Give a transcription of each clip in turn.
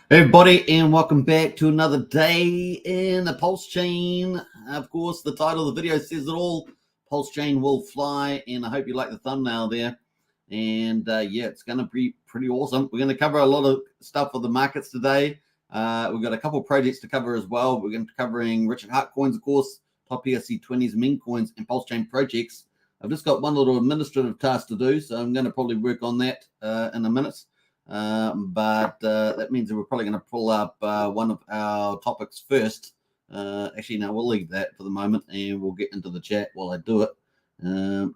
Hey everybody, and welcome back to another day in the Pulsechain. Of course, the title of the video says it all. Pulsechain will fly, and I hope you like the thumbnail there. And yeah, it's going to be pretty awesome. We're going to cover a lot of stuff for the markets today. We've got a couple of projects to cover as well. We're going to be covering Richard Hart coins, of course, top PRC20s, meme coins, and Pulsechain projects. I've just got one little administrative task to do, so I'm going to probably work on that in a minute. But that means that we're probably going to pull up one of our topics first. Actually, no, we'll leave that for the moment, and we'll get into the chat while I do it.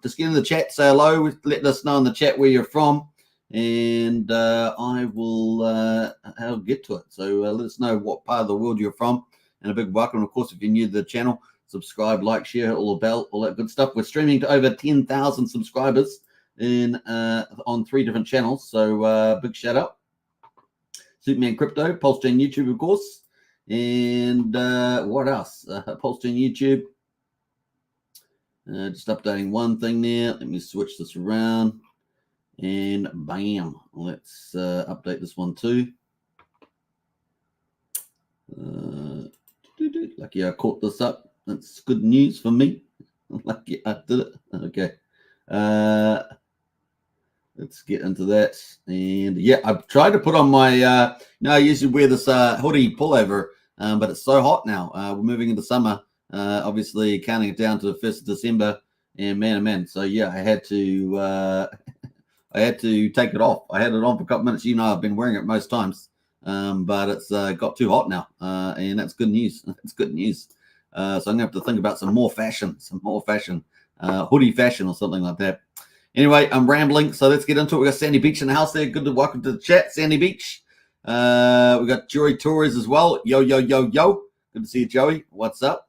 Just get in the chat, say hello, let us know in the chat where you're from, and I will I'll get to it. So let us know what part of the world you're from, and a big welcome. Of course, if you're new to the channel, subscribe, like, share, all the bell, all that good stuff. We're streaming to over 10,000 subscribers in on 3 different channels, so big shout out. Superman Crypto, Pulsechain YouTube, of course, and what else? Pulsechain YouTube. Just updating one thing there. Let me switch this around, and bam, let's update this one too. Lucky I caught this up. That's good news for me. Lucky I did it. Okay. Let's get into that. And yeah, I've tried to put on my, I usually wear this hoodie pullover, but it's so hot now. We're moving into summer, obviously counting it down to the 1st of December. And man, oh man. So yeah, I had to take it off. I had it on for a couple minutes. I've been wearing it most times, but it's got too hot now. And that's good news. That's good news. So I'm going to have to think about some more fashion, hoodie fashion or something like that. Anyway, I'm rambling, so let's get into it. We got Sandy Beach in the house there. Good to welcome to the chat, Sandy Beach. We got Joey Torres as well. Yo, yo, yo, yo. Good to see you, Joey. What's up?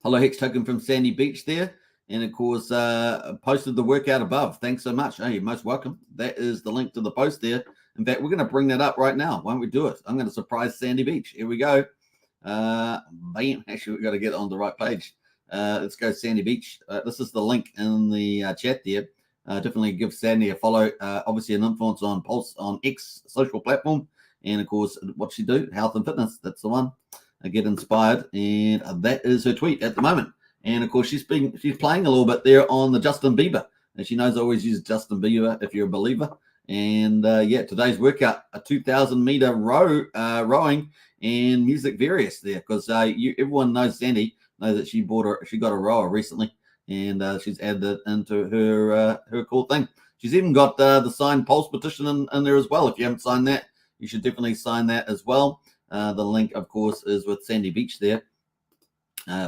Hello, Hex Token from Sandy Beach there. And of course, posted the workout above. Thanks so much. Hey, you're most welcome. That is the link to the post there. In fact, we're going to bring that up right now. Why don't we do it? I'm going to surprise Sandy Beach. Here we go. Bam. Actually, we've got to get on the right page. Let's go Sandy Beach. This is the link in the chat there. Definitely give Sandy a follow. Obviously an influence on Pulse on X social platform, and of course what she do, health and fitness. That's the one. Get inspired, and that is her tweet at the moment. And of course she's playing a little bit there on the Justin Bieber, and she knows I always use Justin Bieber if you're a believer. And yeah, today's workout, a 2,000 meter rowing and music various there, because everyone knows Sandy. Know that she got a rower recently, and she's added it into her cool thing. She's even got the signed Pulse petition in there as well. If you haven't signed that, you should definitely sign that as well. The link, of course, is with Sandy Beach there,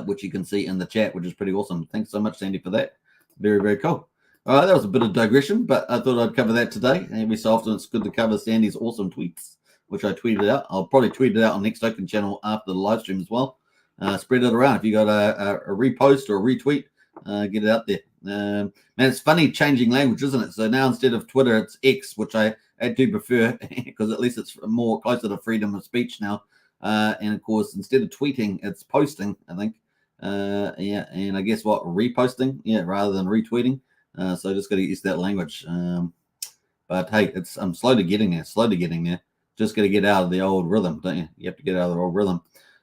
which you can see in the chat, which is pretty awesome. Thanks so much, Sandy, for that. Very, very cool. All right, that was a bit of digression, but I thought I'd cover that today. And every so often, it's good to cover Sandy's awesome tweets, which I tweeted out. I'll probably tweet it out on Hex Token channel after the live stream as well. Spread it around. If you got a repost or a retweet, get it out there. Man, it's funny changing language, isn't it? So now instead of Twitter, it's X, which I do prefer because at least it's more closer to freedom of speech now. And of course, instead of tweeting, it's posting, I think. Yeah, and I guess what, reposting, yeah, rather than retweeting. So I just got to use that language. But hey, I'm slowly getting there. Just got to get out of the old rhythm, don't you? You have to get out of the old rhythm.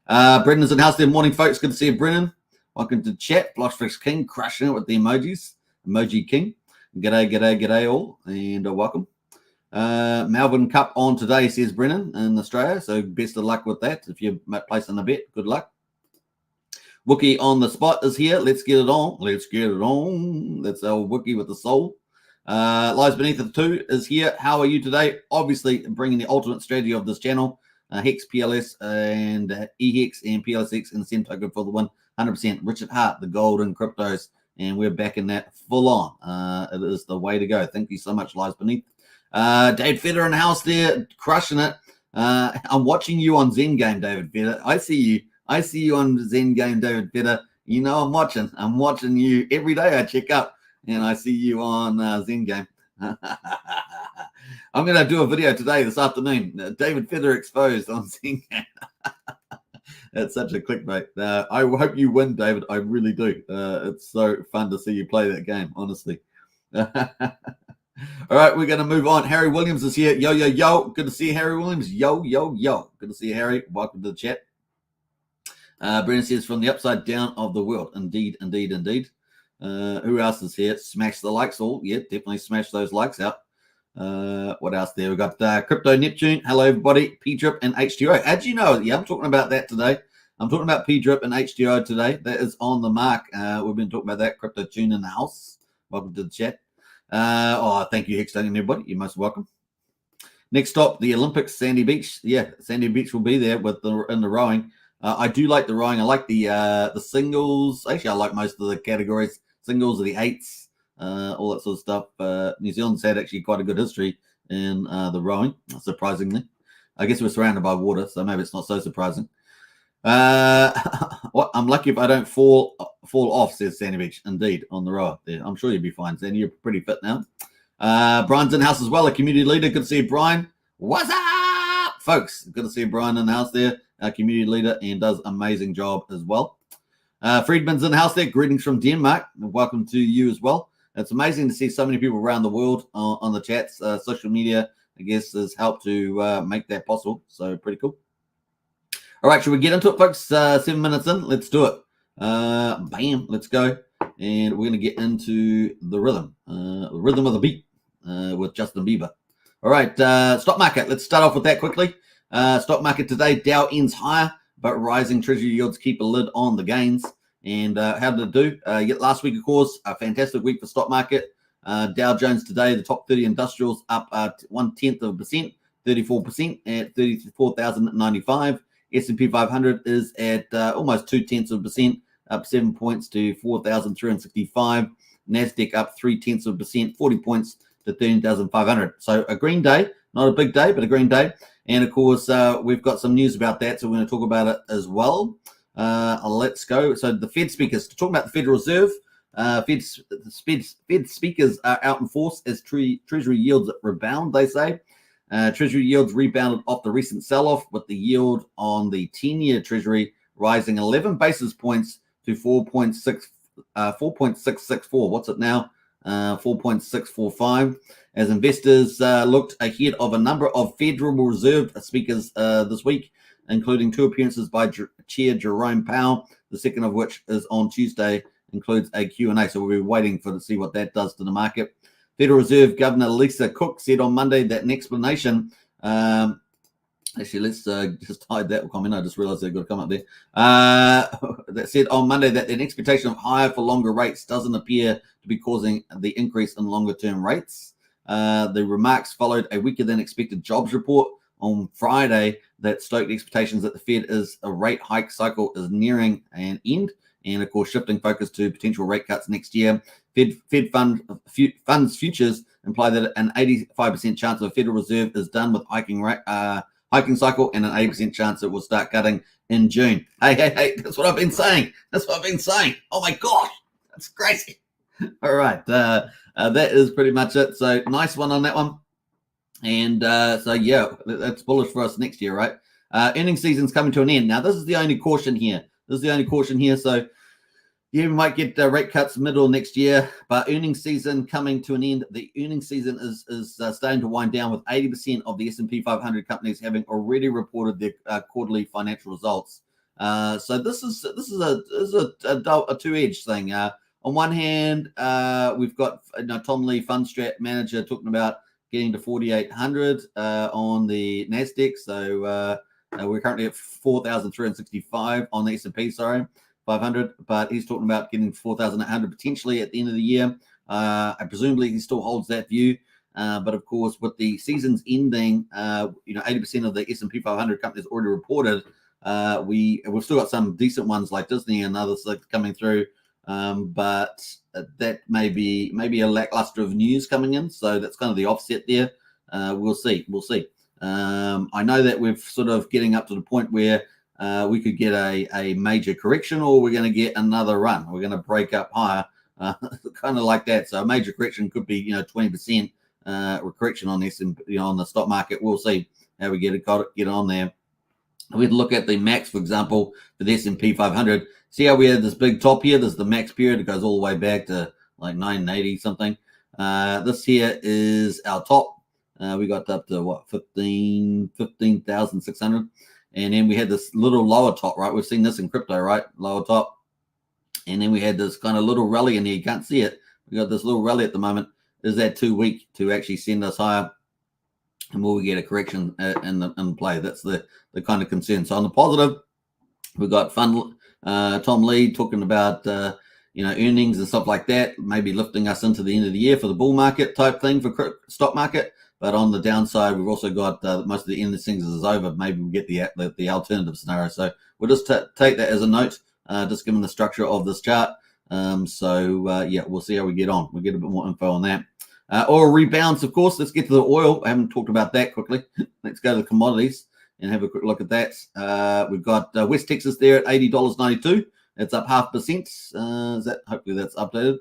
Brendan's in house there. Morning, folks. Good to see you, Brendan. Welcome to chat. Blockfix King crushing it with the emojis. Emoji King. G'day all, and welcome. Melbourne Cup on today, says Brennan in Australia. So best of luck with that. If you're placing a bet, good luck. Wookie on the spot is here. Let's get it on. That's our Wookie with the soul. Lies Beneath the Two is here. How are you today? Obviously bringing the ultimate strategy of this channel. Hex, PLS, and EHEX, and PLSX, and send token for the 100%. Richard Hart, the golden cryptos, and we're back in that full on. It is the way to go. Thank you so much, Lies Beneath. Dave Feder in the house there, crushing it. I'm watching you on Zen Game, David Feder. I see you on Zen Game, David Feder. You know I'm watching you every day. I check up, and I see you on Zen Game. I'm going to do a video today, this afternoon. David Feder exposed on Zen Game. That's such a clickbait. I hope you win, David. I really do. It's so fun to see you play that game, honestly. All right, we're going to move on. Harry Williams is here. Yo, yo, yo. Good to see you, Harry Williams. Yo, yo, yo. Good to see you, Harry. Welcome to the chat. Brennan says, from the upside down of the world. Indeed, indeed, indeed. Who else is here? Smash the likes all. Yeah, definitely smash those likes out. What else there? We've got Crypto Neptune. Hello, everybody. P-Drip and H2O. How'd you know? Yeah, I'm talking about that today. I'm talking about P-Drip and H2O today. That is on the mark. We've been talking about that. Crypto Tune in the house. Welcome to the chat. Thank you, Hex Token, everybody. You're most welcome. Next up, the Olympics, Sandy Beach. Yeah, Sandy Beach will be there with in the rowing. I do like the rowing. I like the singles. Actually, I like most of the categories. Singles, the eights, all that sort of stuff. New Zealand's had actually quite a good history in the rowing, surprisingly. I guess we're surrounded by water, so maybe it's not so surprising. I'm lucky if I don't fall off, says Sandy Beach. Indeed, on the rower there. I'm sure you'll be fine, Sandy. You're pretty fit now. Brian's in the house as well, a community leader. Good to see you, Brian. What's up, folks? Good to see Brian in the house there, a community leader, and does amazing job as well. Friedman's in the house there. Greetings from Denmark. Welcome to you as well. It's amazing to see so many people around the world on the chats. Social media, I guess, has helped to make that possible. So pretty cool. All right, should we get into it, folks? 7 minutes in. Let's do it. Bam. Let's go. And we're going to get into the rhythm of the beat with Justin Bieber. All right, stock market. Let's start off with that quickly. Stock market today, Dow ends higher, but rising treasury yields keep a lid on the gains. And how did it do? Last week, of course, a fantastic week for stock market. Dow Jones today, the top 30 industrials up 0.1%, 34% at 34,095. S&P 500 is at almost 0.2%, up 7 points to 4,365. NASDAQ up 0.3%, 40 points to 13,500. So a green day, not a big day, but a green day. And of course, we've got some news about that, so we're going to talk about it as well. Let's go. So the Fed speakers, talking about the Federal Reserve, Fed speakers are out in force as treasury yields rebound, they say. Treasury yields rebounded off the recent sell-off, with the yield on the 10-year treasury rising 11 basis points to 4.664. What's it now? 4.645. As investors looked ahead of a number of Federal Reserve speakers this week, including two appearances by Chair Jerome Powell, the second of which is on Tuesday, includes a Q&A. So we'll be waiting to see what that does to the market. Federal Reserve Governor Lisa Cook said on Monday that an explanation, actually, let's just hide that comment. I just realized they've got to come up there. That said on Monday that an expectation of higher for longer rates doesn't appear to be causing the increase in longer term rates. The remarks followed a weaker than expected jobs report on Friday that stoked expectations that the Fed rate hike cycle is nearing an end, and of course shifting focus to potential rate cuts next year. Fed funds futures imply that an 85% chance the Federal Reserve is done with hiking cycle, and an 80% chance it will start cutting in June. Hey, that's what I've been saying. Oh my gosh, that's crazy. All right, that is pretty much it. So nice one on that one. And so yeah, that's bullish for us next year, right? Earnings season's coming to an end. Now, this is the only caution here. So yeah, we might get rate cuts middle next year, but earnings season coming to an end. The earnings season is starting to wind down, with 80% of the S&P 500 companies having already reported their quarterly financial results. So this is a two-edged thing. On one hand, we've got Tom Lee, Fund Strat Manager, talking about getting to 4,800 on the NASDAQ. So we're currently at 4,365 on the S&P, 500, but he's talking about getting 4,800 potentially at the end of the year. Presumably he still holds that view. But of course, with the seasons ending, 80% of the S&P 500 companies already reported. We've still got some decent ones like Disney and others coming through. But that may be a lackluster of news coming in. So that's kind of the offset there. We'll see. I know that we're sort of getting up to the point where we could get a major correction, or we're going to get another run. We're going to break up higher, kind of like that. So a major correction could be 20% correction on this, on the stock market. We'll see how we get on there. We'd look at the max, for example, for the S&P 500. See how we had this big top here? There's the max period. It goes all the way back to like 980 something. This here is our top. We got up to what, 15,600. And then we had this little lower top, right? We've seen this in crypto, right? Lower top. And then we had this kind of little rally in here. You can't see it. We got this little rally at the moment. Is that too weak to actually send us higher? And will we get a correction in play? That's the kind of concern. So on the positive, we've got Tom Lee talking about earnings and stuff like that, maybe lifting us into the end of the year for the bull market type thing for stock market. But on the downside, we've also got most of the end of things is over. Maybe we'll get the alternative scenario. So we'll just take that as a note, just given the structure of this chart. We'll see how we get on. We'll get a bit more info on that. Oil rebounds, of course. Let's get to the oil. I haven't talked about that quickly. Let's go to the commodities and have a quick look at that. We've got West Texas there at $80.92. It's up 0.5%. Hopefully that's updated.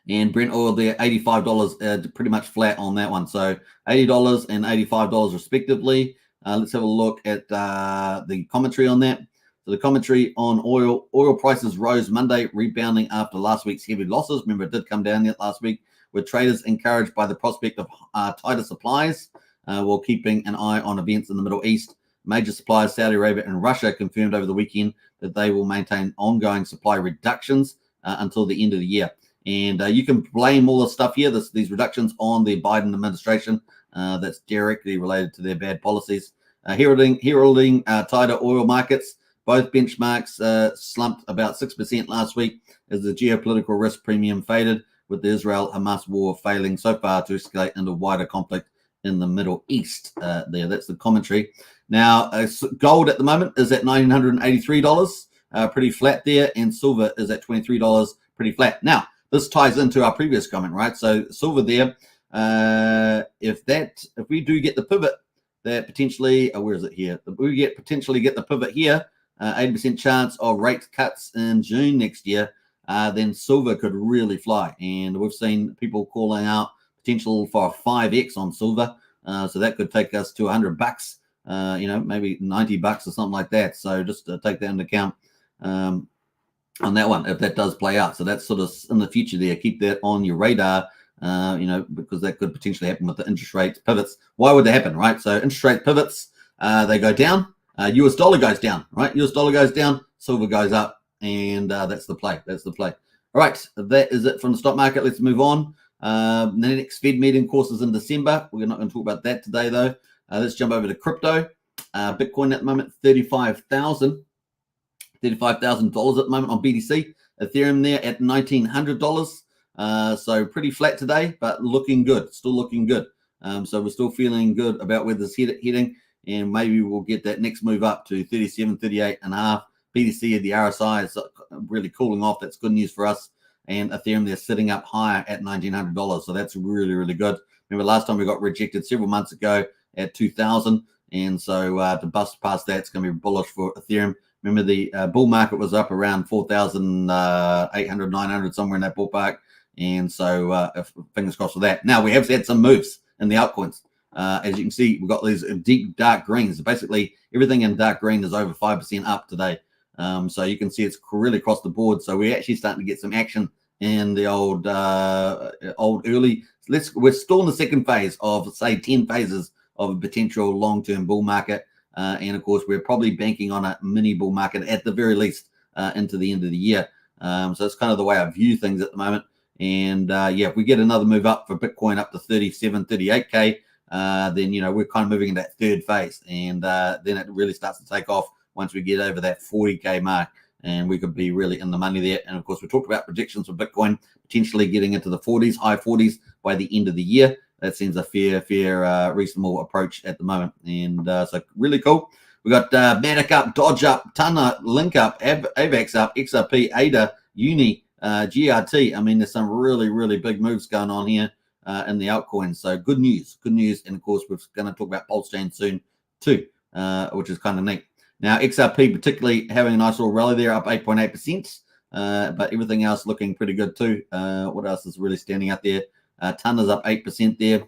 And Brent oil there, $85, pretty much flat on that one. So $80 and $85 respectively. Let's have a look at the commentary on that. So the commentary on oil. Oil prices rose Monday, rebounding after last week's heavy losses. Remember, it did come down yet last week, with traders encouraged by the prospect of tighter supplies while keeping an eye on events in the Middle East. Major suppliers, Saudi Arabia and Russia, confirmed over the weekend that they will maintain ongoing supply reductions until the end of the year. And you can blame all the stuff here, these reductions, on the Biden administration. That's directly related to their bad policies. Heralding tighter oil markets. Both benchmarks slumped about 6% last week as the geopolitical risk premium faded, with the Israel-Hamas war failing so far to escalate into wider conflict in the Middle East. That's the commentary. Now, gold at the moment is at $1,983, pretty flat there, and silver is at $23, pretty flat. Now, this ties into our previous comment, right? So silver there, if we do get the pivot, that potentially, where is it here? If we potentially get the pivot here, 80% chance of rate cuts in June next year, then silver could really fly. And we've seen people calling out potential for a 5x on silver. So that could take us to $100, maybe $90 or something like that. So just take that into account on that one, if that does play out. So that's sort of in the future there. Keep that on your radar, because that could potentially happen with the interest rate pivots. Why would that happen, right? So interest rate pivots, they go down. US dollar goes down, right? US dollar goes down, silver goes up, and that's the play. That's the play. All right, that is it from the stock market. Let's move on. The next Fed meeting, of course, is in December. We're not going to talk about that today, though. Let's jump over to crypto. Bitcoin at the moment, $35,000 at the moment on BTC. Ethereum there at $1,900. So pretty flat today, but looking good. Still looking good. So we're still feeling good about where this heading. And maybe we'll get that next move up to 37, 38 and a half. BTC, the RSI is really cooling off. That's good news for us. And Ethereum, they're sitting up higher at $1,900. So that's really, really good. Remember last time we got rejected several months ago at 2,000. And so to bust past that, it's going to be bullish for Ethereum. Remember the bull market was up around 4,800, 900, somewhere in that ballpark. And so fingers crossed for that. Now we have had some moves in the altcoins. As you can see, we've got these deep dark greens. Basically, everything in dark green is over 5% up today. So you can see it's really across the board. So we're actually starting to get some action in the old early. We're still in the second phase of, say, 10 phases of a potential long-term bull market. And of course, we're probably banking on a mini bull market at the very least into the end of the year. So that's kind of the way I view things at the moment. And if we get another move up for Bitcoin up to 37, 38K, then, we're kind of moving in that third phase. And then it really starts to take off once we get over that 40K mark. And we could be really in the money there. And of course, we talked about predictions for Bitcoin potentially getting into the 40s, high 40s by the end of the year. That seems a fair, reasonable approach at the moment. And so really cool. We got Matic up, Dodge up, Ton up, Link up, AVAX up, XRP, ADA, Uni, GRT. I mean, there's some really, really big moves going on here in the altcoins. So good news. And of course, we're going to talk about Pulsechain soon too, which is kind of neat. Now, XRP particularly having a nice little rally there, up 8.8%. But everything else looking pretty good too. What else is really standing out there? Ton is up 8% there.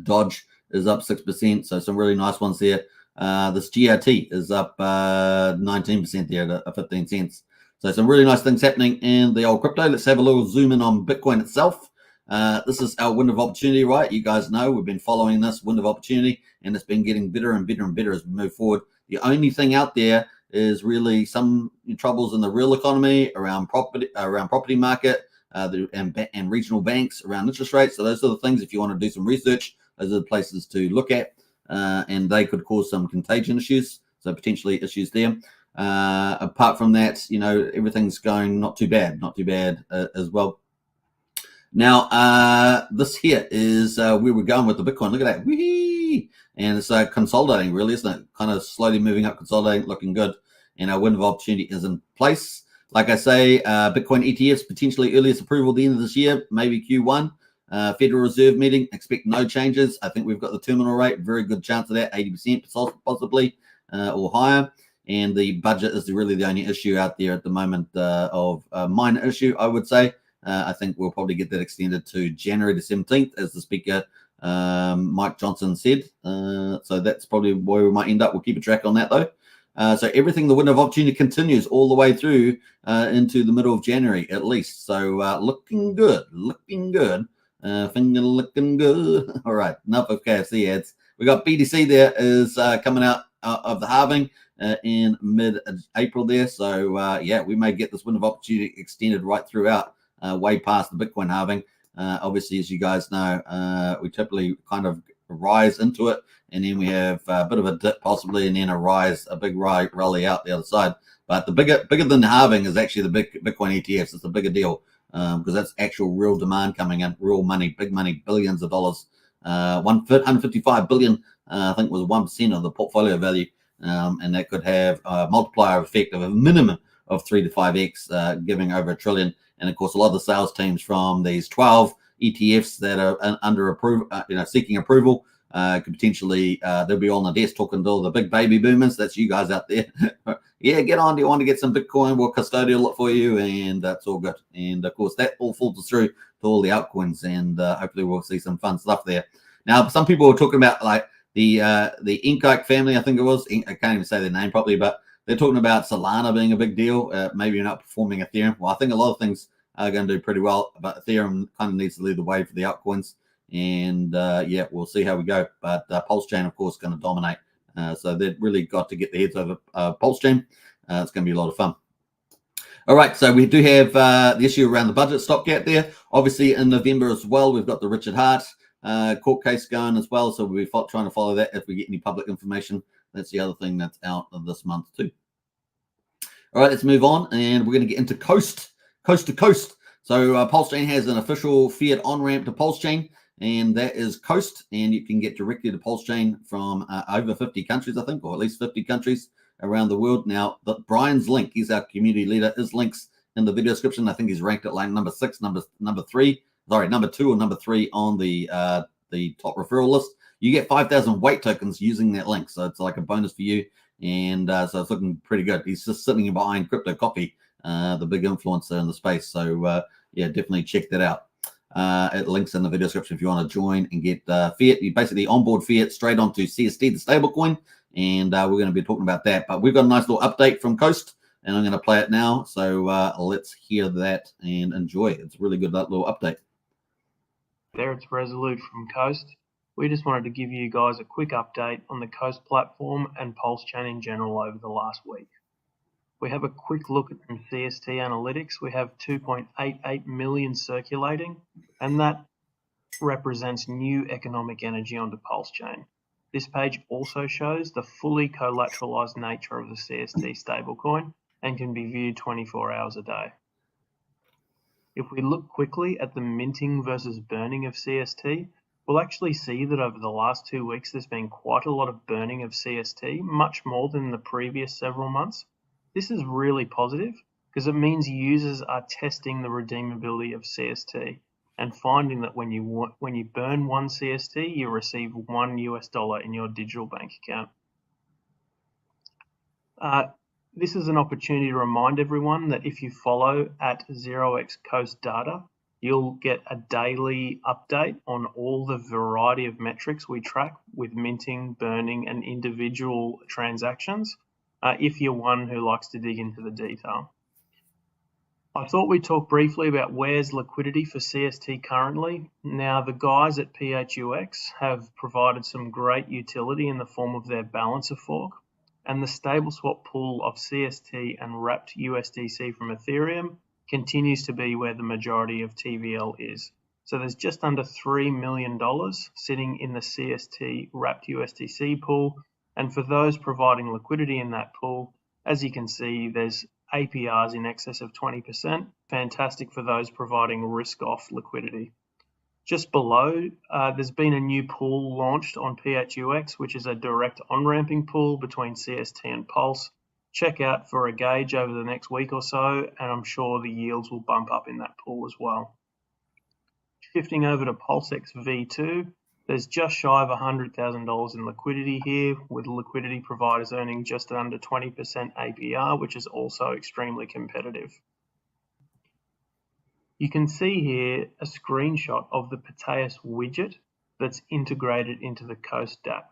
Dodge is up 6%. So some really nice ones there. This GRT is up 19% there at 15 cents. So some really nice things happening in the old crypto. Let's have a little zoom in on Bitcoin itself. This is our window of opportunity, right? You guys know we've been following this window of opportunity, and it's been getting better and better and better as we move forward. The only thing out there is really some troubles in the real economy around property market, and regional banks around interest rates. So those are the things, if you want to do some research, those are the places to look at, and they could cause some contagion issues. So potentially issues there. Apart from that, everything's going not too bad as well. Now, this here is where we're going with the Bitcoin. Look at that. Whee! And it's consolidating, really, isn't it? Kind of slowly moving up, consolidating, looking good. And our window of opportunity is in place. Like I say, Bitcoin ETFs, potentially earliest approval at the end of this year, maybe Q1. Federal Reserve meeting, expect no changes. I think we've got the terminal rate, very good chance of that, 80% possibly or higher. And the budget is really the only issue out there at the moment, of a minor issue, I would say. I think we'll probably get that extended to January the 17th, as the speaker, Mike Johnson, said. So that's probably where we might end up. We'll keep a track on that, though. So everything, the window of opportunity continues all the way through into the middle of January, at least. So looking good. Finger looking good. All right, enough of KFC ads. We got BTC there is coming out of the halving in mid-April there. So, yeah, we may get this window of opportunity extended right throughout, way past the Bitcoin halving. Obviously, as you guys know, we typically kind of rise into it, and then we have a bit of a dip possibly, and then a big rally out the other side. But the bigger than the halving is actually the Bitcoin ETFs. It's a bigger deal because that's actual real demand coming in, real money, big money, billions of dollars. 155 billion, I think, was 1% of the portfolio value. And that could have a multiplier effect of a minimum of 3 to 5x, giving over $1 trillion. And of course, a lot of the sales teams from these 12 ETFs that are under approval, seeking approval, could potentially, they'll be on the desk talking to all the big baby boomers. That's you guys out there. Yeah, get on. Do you want to get some Bitcoin? We'll custodial it for you, and that's all good. And of course, that all filters through to all the altcoins, and hopefully we'll see some fun stuff there. Now, some people were talking about like the Inkike family, I think it was. I can't even say their name properly, but they're talking about Solana being a big deal. Maybe you're not performing Ethereum. Well, I think a lot of things are going to do pretty well, but Ethereum kind of needs to lead the way for the altcoins. And yeah, we'll see how we go. But Pulsechain, of course, is going to dominate. So they've really got to get their heads over Pulsechain. It's going to be a lot of fun. All right, so we do have the issue around the budget stopgap there. Obviously, in November as well, we've got the Richard Hart court case going as well. So we'll be trying to follow that if we get any public information. That's the other thing that's out of this month too. All right, let's move on, and we're going to get into coast to coast. So Pulsechain has an official fiat on-ramp to Pulsechain, and that is Coast, and you can get directly to Pulsechain from over 50 countries, I think, or at least 50 countries around the world. Now, Brian's link, he's our community leader, his links in the video description. I think he's ranked at like number 2 or number 3 on the top referral list. You get 5,000 weight tokens using that link, so it's like a bonus for you, and so it's looking pretty good. He's just sitting behind Crypto Copy, the big influencer in the space. So yeah, definitely check that out. It links in the video description if you want to join and get fiat. You basically onboard fiat straight onto CST, the stablecoin, and we're going to be talking about that. But we've got a nice little update from Coast, and I'm going to play it now. So let's hear that and enjoy it. It's a really good little update. There, it's Resolute from Coast. We just wanted to give you guys a quick update on the Coast platform and Pulsechain in general over the last week. We have a quick look at some CST analytics. We have 2.88 million circulating, and that represents new economic energy onto Pulsechain. This page also shows the fully collateralized nature of the CST stablecoin and can be viewed 24 hours a day. If we look quickly at the minting versus burning of CST, we'll actually see that over the last 2 weeks there's been quite a lot of burning of CST, much more than the previous several months. This is really positive because it means users are testing the redeemability of CST and finding that when you burn 1 CST, you receive $1 in your digital bank account. This is an opportunity to remind everyone that if you follow at 0x Coast Data, you'll get a daily update on all the variety of metrics we track with minting, burning, and individual transactions, if you're one who likes to dig into the detail. I thought we'd talk briefly about where's liquidity for CST currently. Now, the guys at PHUX have provided some great utility in the form of their balancer fork, and the stable swap pool of CST and wrapped USDC from Ethereum continues to be where the majority of TVL is. So there's just under $3 million sitting in the CST wrapped USDC pool, and for those providing liquidity in that pool, as you can see, there's APRs in excess of 20%, fantastic for those providing risk-off liquidity. Just below, there's been a new pool launched on PHUX, which is a direct on-ramping pool between CST and Pulse. Check out for a gauge over the next week or so, and I'm sure the yields will bump up in that pool as well. Shifting over to PulseX V2, there's just shy of $100,000 in liquidity here, with liquidity providers earning just under 20% APR, which is also extremely competitive. You can see here a screenshot of the Pateus widget that's integrated into the Coast dApp.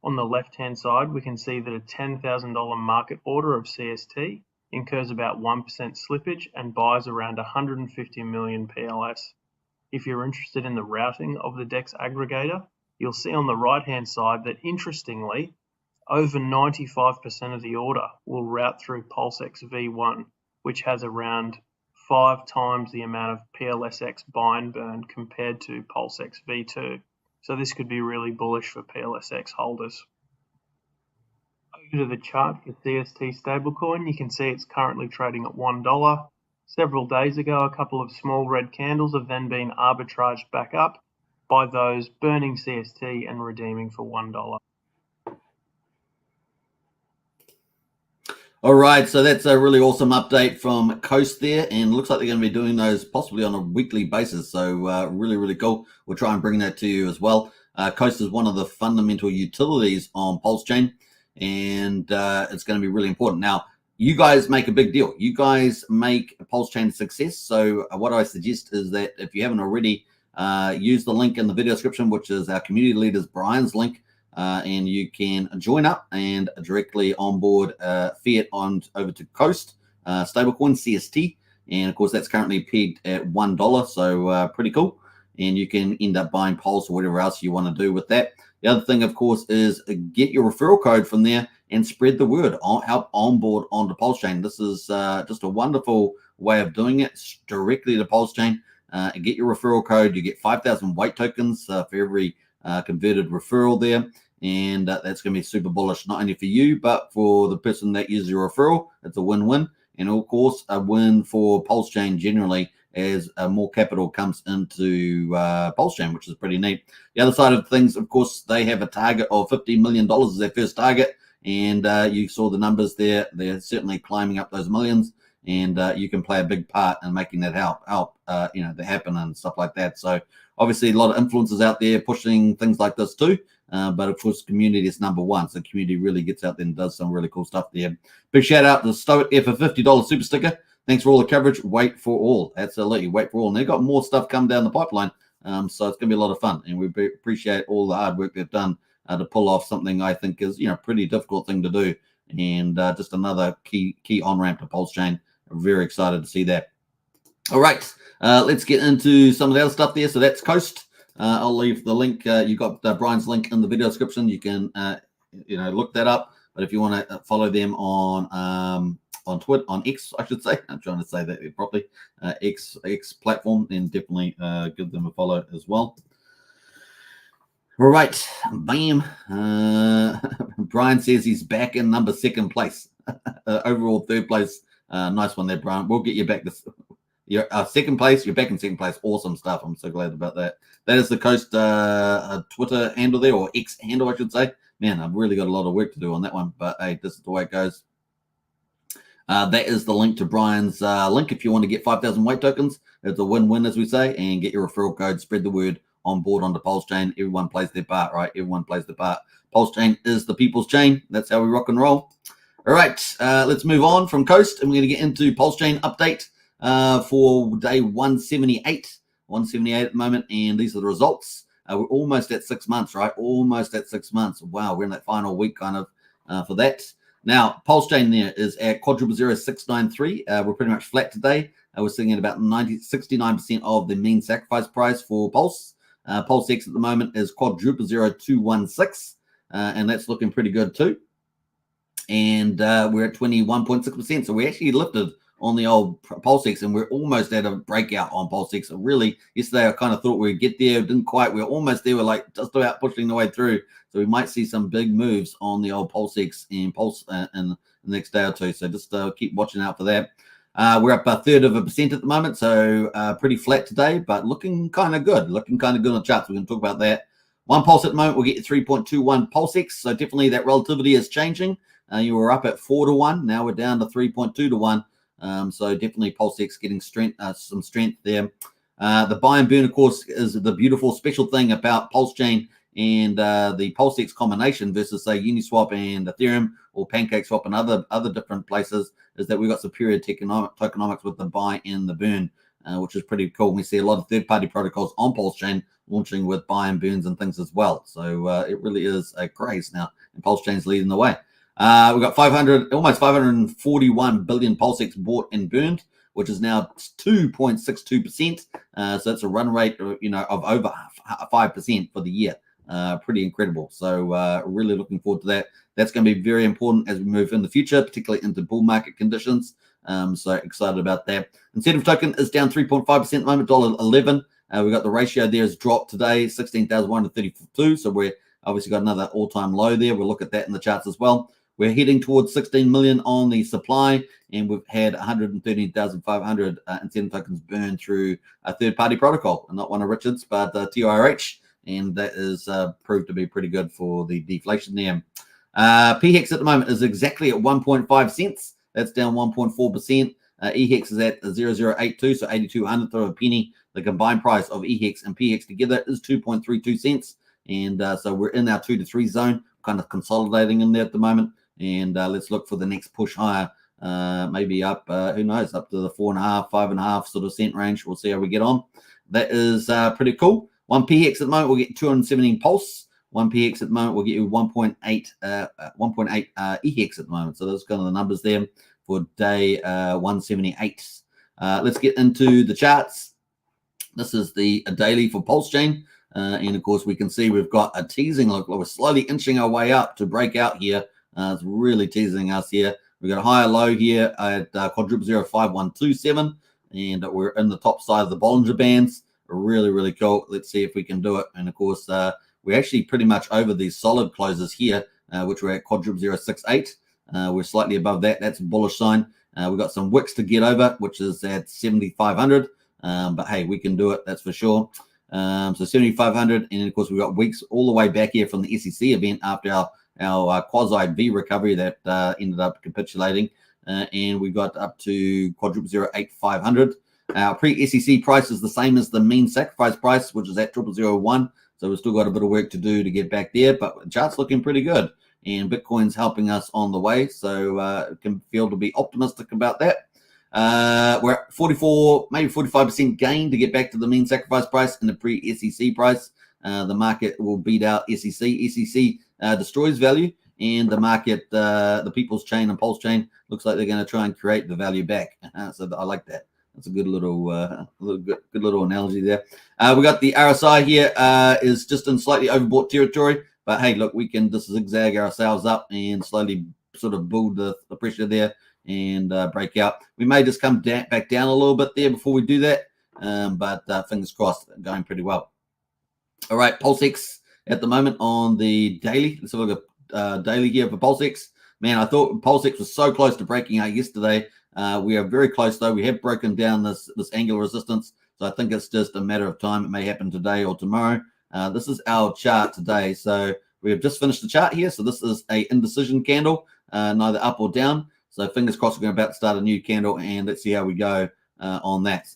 On the left-hand side, we can see that a $10,000 market order of CST incurs about 1% slippage and buys around 150 million PLS. If you're interested in the routing of the DEX aggregator, you'll see on the right-hand side that, interestingly, over 95% of the order will route through PulseX V1, which has around 5 times the amount of PLSX buy and burn compared to PulseX V2. So this could be really bullish for PLSX holders. Over to the chart for CST stablecoin, you can see it's currently trading at $1. Several days ago, a couple of small red candles have then been arbitraged back up by those burning CST and redeeming for $1. All right, so that's a really awesome update from Coast there, and it looks like they're going to be doing those possibly on a weekly basis, so really, really cool. We'll try and bring that to you as well. Coast is one of the fundamental utilities on Pulsechain, and it's going to be really important. Now, you guys make a big deal. You guys make Pulsechain a success. So what I suggest is that if you haven't already, use the link in the video description, which is our community leaders, Brian's link, and you can join up and directly onboard fiat on over to Coast stablecoin CST. And of course, that's currently pegged at $1. So pretty cool. And you can end up buying Pulse or whatever else you want to do with that. The other thing, of course, is get your referral code from there and spread the word. Help onboard onto Pulsechain. This is just a wonderful way of doing it. It's directly to Pulsechain. Get your referral code. You get 5,000 white tokens for every converted referral there. And that's going to be super bullish, not only for you, but for the person that uses your referral. It's a win-win. And of course, a win for Pulsechain generally, as more capital comes into Pulsechain, which is pretty neat. The other side of things, of course, they have a target of $50 million as their first target. And you saw the numbers there. They're certainly climbing up those millions. And you can play a big part in making that help that happen and stuff like that. So obviously a lot of influencers out there pushing things like this too. But of course, community is number one. So community really gets out there and does some really cool stuff there. Big shout out to Stoic there for $50 super sticker. Thanks for all the coverage. Wait for all. Absolutely. Wait for all. And they've got more stuff coming down the pipeline. So it's going to be a lot of fun. And we appreciate all the hard work they've done to pull off something I think is, pretty difficult thing to do. And just another key on-ramp to Pulsechain. Very excited to see that. All right. Let's get into some of the other stuff there. So that's Coast. I'll leave the link. You got Brian's link in the video description. You can, look that up. But if you want to follow them on Twitter, on X, I should say. I'm trying to say that properly. X platform, then definitely give them a follow as well. All right, bam. Brian says he's back in number 2nd place. Overall 3rd place. Nice one there, Brian. We'll get you back this. You're 2nd place. You're back in 2nd place. Awesome stuff. I'm so glad about that. That is the Coast Twitter handle there, or X handle, I should say. Man, I've really got a lot of work to do on that one. But hey, this is the way it goes. That is the link to Brian's link if you want to get 5,000 white tokens. It's a win-win, as we say, and get your referral code. Spread the word on board onto Pulsechain. Everyone plays their part, right? Everyone plays their part. Pulsechain is the people's chain. That's how we rock and roll. All right, let's move on from Coast, and we're going to get into Pulsechain update for day 178. 178 at the moment, and these are the results. We're almost at 6 months, right? Almost at 6 months. Wow, we're in that final week kind of for that. Now, Pulsechain there is at quadruple 0693. We're pretty much flat today. we're sitting at about 69% of the mean sacrifice price for Pulse. Pulsex at the moment is quadruple 0216, and that's looking pretty good too. And we're at 21.6%. So we actually lifted on the old Pulsex, and we're almost at a breakout on Pulsex. So really, yesterday I kind of thought we'd get there, didn't quite. We're almost there. We're like just about pushing the way through. So we might see some big moves on the old Pulsex and Pulse in the next day or two. So just keep watching out for that. We're up 1/3% at the moment, so pretty flat today, but looking kind of good. Looking kind of good on the charts. We're going to talk about that. One pulse at the moment, we'll get you 3.21 Pulsex. So definitely that relativity is changing. You were up at 4-1. Now we're down to 3.2-1. So definitely Pulsex getting some strength there. The buy and burn, of course, is the beautiful special thing about Pulsechain and the Pulsex combination versus, say, Uniswap and Ethereum or PancakeSwap and other different places, is that we've got superior tokenomics with the buy and the burn, which is pretty cool. We see a lot of third-party protocols on Pulsechain launching with buy and burns and things as well. So it really is a craze now, and Pulsechain's leading the way. We've got almost 541 billion Pulsex bought and burned, which is now 2.62%. So that's a run rate, of over 5% for the year. Pretty incredible. So really looking forward to that. That's going to be very important as we move in the future, particularly into bull market conditions. So excited about that. Incentive token is down 3.5% at the moment, $1.11. We got the ratio there has dropped today, 16,132. So we're obviously got another all-time low there. We'll look at that in the charts as well. We're heading towards 16 million on the supply, and we've had 113,500 incentive tokens burned through a third-party protocol, not one of Richard's, but TIRH, and that is proved to be pretty good for the deflation there. PHEX at the moment is exactly at 1.5 cents. That's down 1.4%. EHEX is at 0.0082, so 8200th of a penny. The combined price of EHEX and PHEX together is 2.32 cents. And so we're in our 2 to 3 zone, kind of consolidating in there at the moment. And let's look for the next push higher, maybe up, who knows, up to the 4.5, 5.5 sort of cent range. We'll see how we get on. That is pretty cool. One PHEX at the moment, we'll get 217 Pulse. One PHEX at the moment, we'll get you 1.8 EHEX at the moment. So those are kind of the numbers there for day 178. Let's get into the charts. This is the daily for Pulsechain. And of course, we can see we've got a teasing look. We're slowly inching our way up to break out here. It's really teasing us here. We've got a higher low here at quadruple 05127, and we're in the top side of the Bollinger Bands. Really, really cool. Let's see if we can do it. And of course, we're actually pretty much over these solid closes here, which we're at quadruple 068. We're slightly above that. That's a bullish sign. We've got some wicks to get over, which is at 7,500. But hey, we can do it. That's for sure. So 7,500, and then of course we've got weeks all the way back here from the SEC event after our quasi V recovery that ended up capitulating, and we got up to quadruple 08500. Our pre-SEC price is the same as the mean sacrifice price, which is at 0.001. So we've still got a bit of work to do to get back there, but the chart's looking pretty good, and Bitcoin's helping us on the way. So can feel to be optimistic about that. We're at 44, maybe 45% gain to get back to the mean sacrifice price and the pre-SEC price. The market will beat out SEC. SEC destroys value, and the market, the People's Chain and Pulsechain, looks like they're going to try and create the value back. So I like that. That's a good little, good little analogy there. We got the RSI here is just in slightly overbought territory, but hey, look, we can just zigzag ourselves up and slowly sort of build the pressure there and break out. We may just come back down a little bit there before we do that, but fingers crossed, going pretty well. All right, Pulsex at the moment on the daily. Let's have a look at daily here for Pulsex. Man, I thought Pulsex was so close to breaking out yesterday. We are very close, though. We have broken down this angular resistance, so I think it's just a matter of time. It may happen today or tomorrow. This is our chart today. So we have just finished the chart here. So this is a indecision candle, neither up or down. So fingers crossed, we're about to start a new candle, and let's see how we go on that.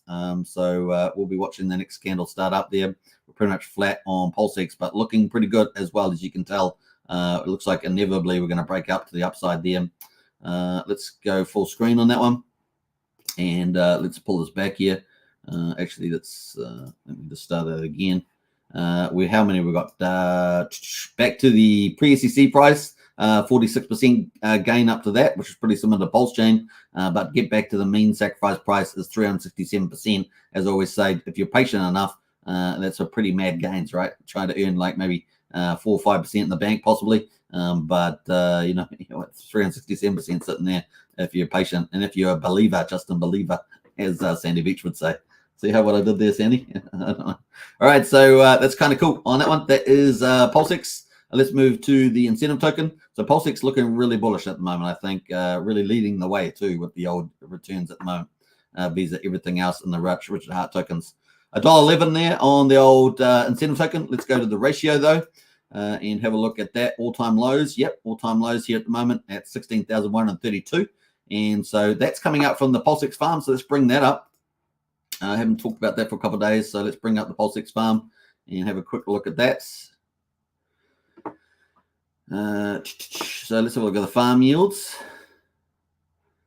So we'll be watching the next candle start up there. We're pretty much flat on Pulsex, but looking pretty good as well, as you can tell. It looks like inevitably we're going to break up to the upside there. Let's go full screen on that one, and let's pull this back here. Actually, let's let me just start that again. How many we got? Back to the pre-SEC price. 46% gain up to that, which is pretty similar to Pulsechain. But get back to the mean sacrifice price is 367%. As I always say, if you're patient enough, that's a pretty mad gains, right? Trying to earn like maybe 4 or 5% in the bank possibly. But 367% sitting there if you're patient and if you're a believer, Justin Believer, as Sandy Beach would say. See how what I did there, Sandy? All right, so that's kind of cool on that one. That is Pulsechain. Let's move to the incentive token. So Pulsechain looking really bullish at the moment, I think, really leading the way too with the old returns at the moment, vis-a everything else in the Richard Hart tokens. $1.11 there on the old incentive token. Let's go to the ratio though. And have a look at that all-time lows. Yep, all-time lows here at the moment at 16,132. And so that's coming up from the Pulsechain farm. So let's bring that up. I haven't talked about that for a couple of days. So let's bring up the Pulsechain farm and have a quick look at that. So let's have a look at the farm yields.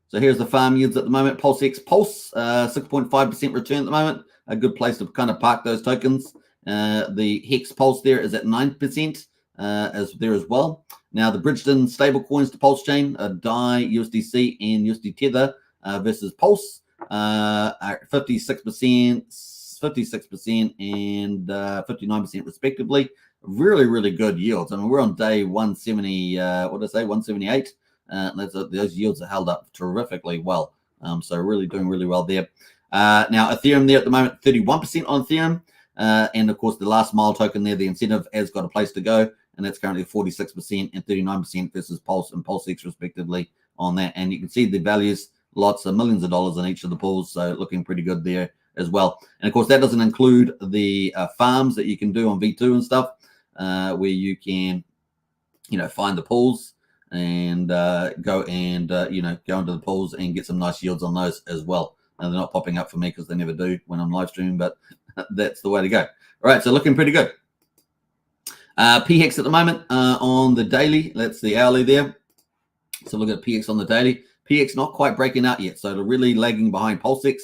So here's the farm yields at the moment. Pulse 6.5% return at the moment. A good place to kind of park those tokens. The Hex Pulse there is at 9% as there as well. Now the Bridgeton stable coins to Pulsechain, DAI, USDC, and USD Tether versus Pulse are 56%, 56%, and 59% respectively. Really, really good yields. I mean, we're on day 170. What did I say? 178. Those yields are held up terrifically well. So really doing really well there. Now Ethereum there at the moment, 31% on Ethereum. And of course, the last mile token there, the incentive has got a place to go, and that's currently 46% and 39% versus Pulse and Pulsechain respectively on that. And you can see the values, lots of millions of dollars in each of the pools, so looking pretty good there as well. And of course, that doesn't include the farms that you can do on V2 and stuff, where you can, find the pools and go and go into the pools and get some nice yields on those as well. They're not popping up for me because they never do when I'm live streaming, but that's the way to go. All right, so looking pretty good. PHEX at the moment on the daily. That's the hourly there. So look at PHEX on the daily. PHEX not quite breaking out yet, so they're really lagging behind Pulsechain.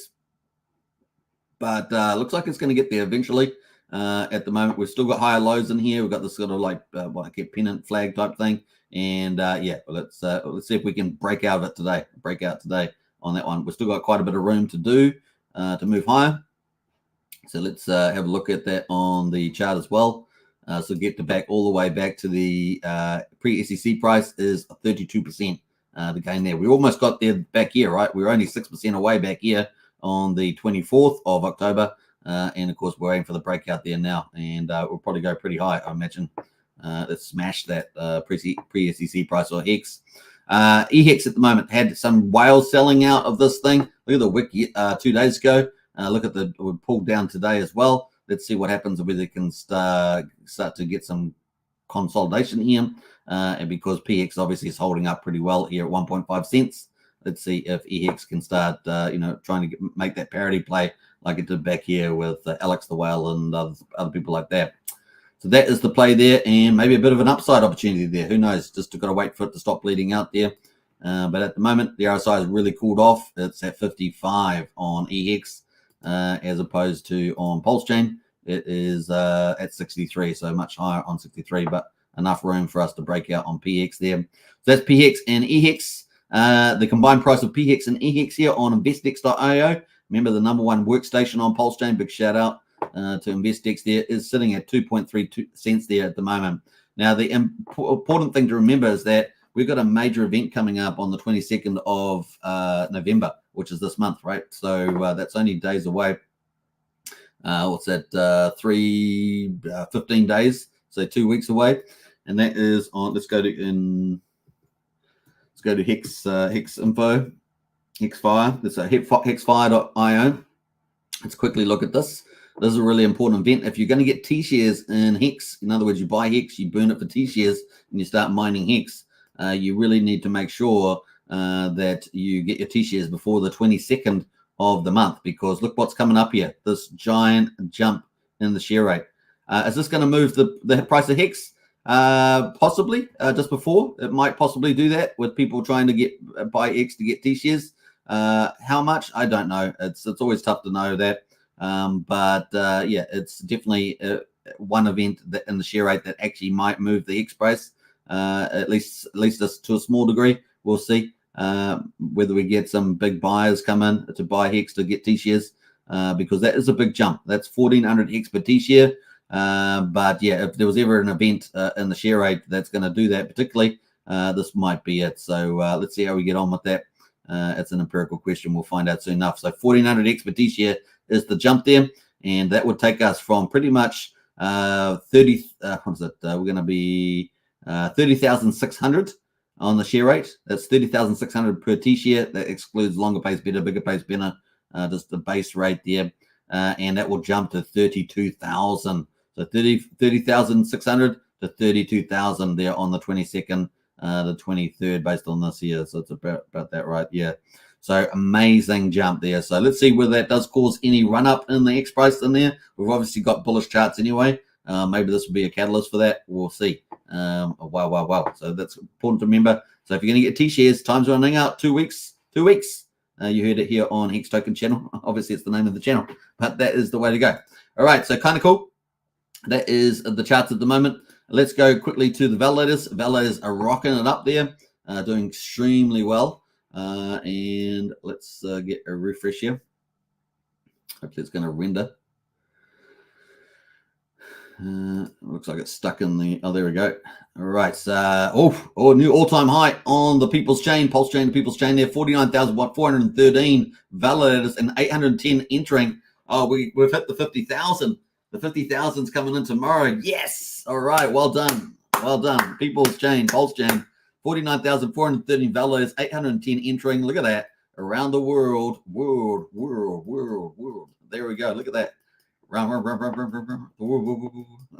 But looks like it's going to get there eventually. At the moment, we've still got higher lows in here. We've got this sort of like pennant flag type thing. And let's see if we can break out of it today. Break out today on that one. We've still got quite a bit of room to do to move higher. So let's have a look at that on the chart as well. So get all the way back to the pre-SEC price is 32%. The gain there. We almost got there back here, right? We were only 6% away back here on the 24th of October. And of course, we're aiming for the breakout there now. And we'll probably go pretty high, I imagine. Let's smash that pre-SEC price or Hex. EHEX at the moment had some whales selling out of this thing. Look at the wick 2 days ago. Look at we pulled down today as well. Let's see what happens if we can start to get some consolidation here. And because PX obviously is holding up pretty well here at 1.5 cents. Let's see if EHEX can start, trying to make that parity play like it did back here with Alex the Whale and other people like that. So that is the play there, and maybe a bit of an upside opportunity there. Who knows? Just got to wait for it to stop bleeding out there. But at the moment, the RSI has really cooled off. It's at 55 on EHEX as opposed to on Pulsechain. It is at 63, so much higher on 63, but enough room for us to break out on PX there. So that's PX and EHEX. The combined price of PX and EHEX here on investdex.io. Remember the #1 workstation on Pulsechain. Big shout out to InvestDex there, is sitting at 2.32 cents there at the moment. Now, the important thing to remember is that we've got a major event coming up on the 22nd of November, which is this month, right? So that's only days away. What's that? 15 days, so 2 weeks away. And that is on, let's go to Hex info, Hexfire. That's a hexfire.io. Let's quickly look at this. This is a really important event. If you're going to get T-shares in Hex, in other words, you buy Hex, you burn it for T-shares, and you start mining Hex, you really need to make sure that you get your T-shares before the 22nd of the month, because look what's coming up here. This giant jump in the share rate. Is this going to move the price of Hex? Possibly, just before. It might possibly do that with people trying to buy X to get T-shares. How much? I don't know. It's always tough to know that. But it's definitely one event that in the share rate that actually might move the X price. at least to a small degree. We'll see whether we get some big buyers come in to buy Hex to get T-shares, because that is a big jump. That's 1,400 Hex per T-share. But yeah, if there was ever an event in the share rate that's going to do that, particularly, this might be it. So let's see how we get on with that. It's an empirical question. We'll find out soon enough. So 1,400 X per T-share is the jump there, and that would take us from pretty much 30. What is it? We're going to be 30,600 on the share rate. That's 30,600 per T-share. That excludes longer pays better, bigger pays better. Just the base rate there, and that will jump to 32,000. So 30,600 to 32,000 there on the 22nd. The 23rd based on this year, so it's about that, right? Yeah, so amazing jump there. So let's see whether that does cause any run up in the X price in there. We've obviously got bullish charts anyway. Maybe this will be a catalyst for that. We'll see. Wow. So that's important to remember. So if you're going to get T-shares, time's running out. 2 weeks. You heard it here on Hex Token channel. Obviously it's the name of the channel, but that is the way to go. All right, so kind of cool. That is the charts at the moment. Let's go quickly to the validators. Validators are rocking it up there, doing extremely well. And let's get a refresh here. Hopefully it's going to render. Looks like it's stuck in the, oh, there we go. All right, so, new all-time high on the Pulsechain, the Pulsechain there, 49,413 validators and 810 entering. Oh, we've hit the 50,000. The 50,000's coming in tomorrow. Yes. All right. Well done. Pulsechain, 49,413 validators, 810 entering. Look at that. Around the world. There we go. Look at that.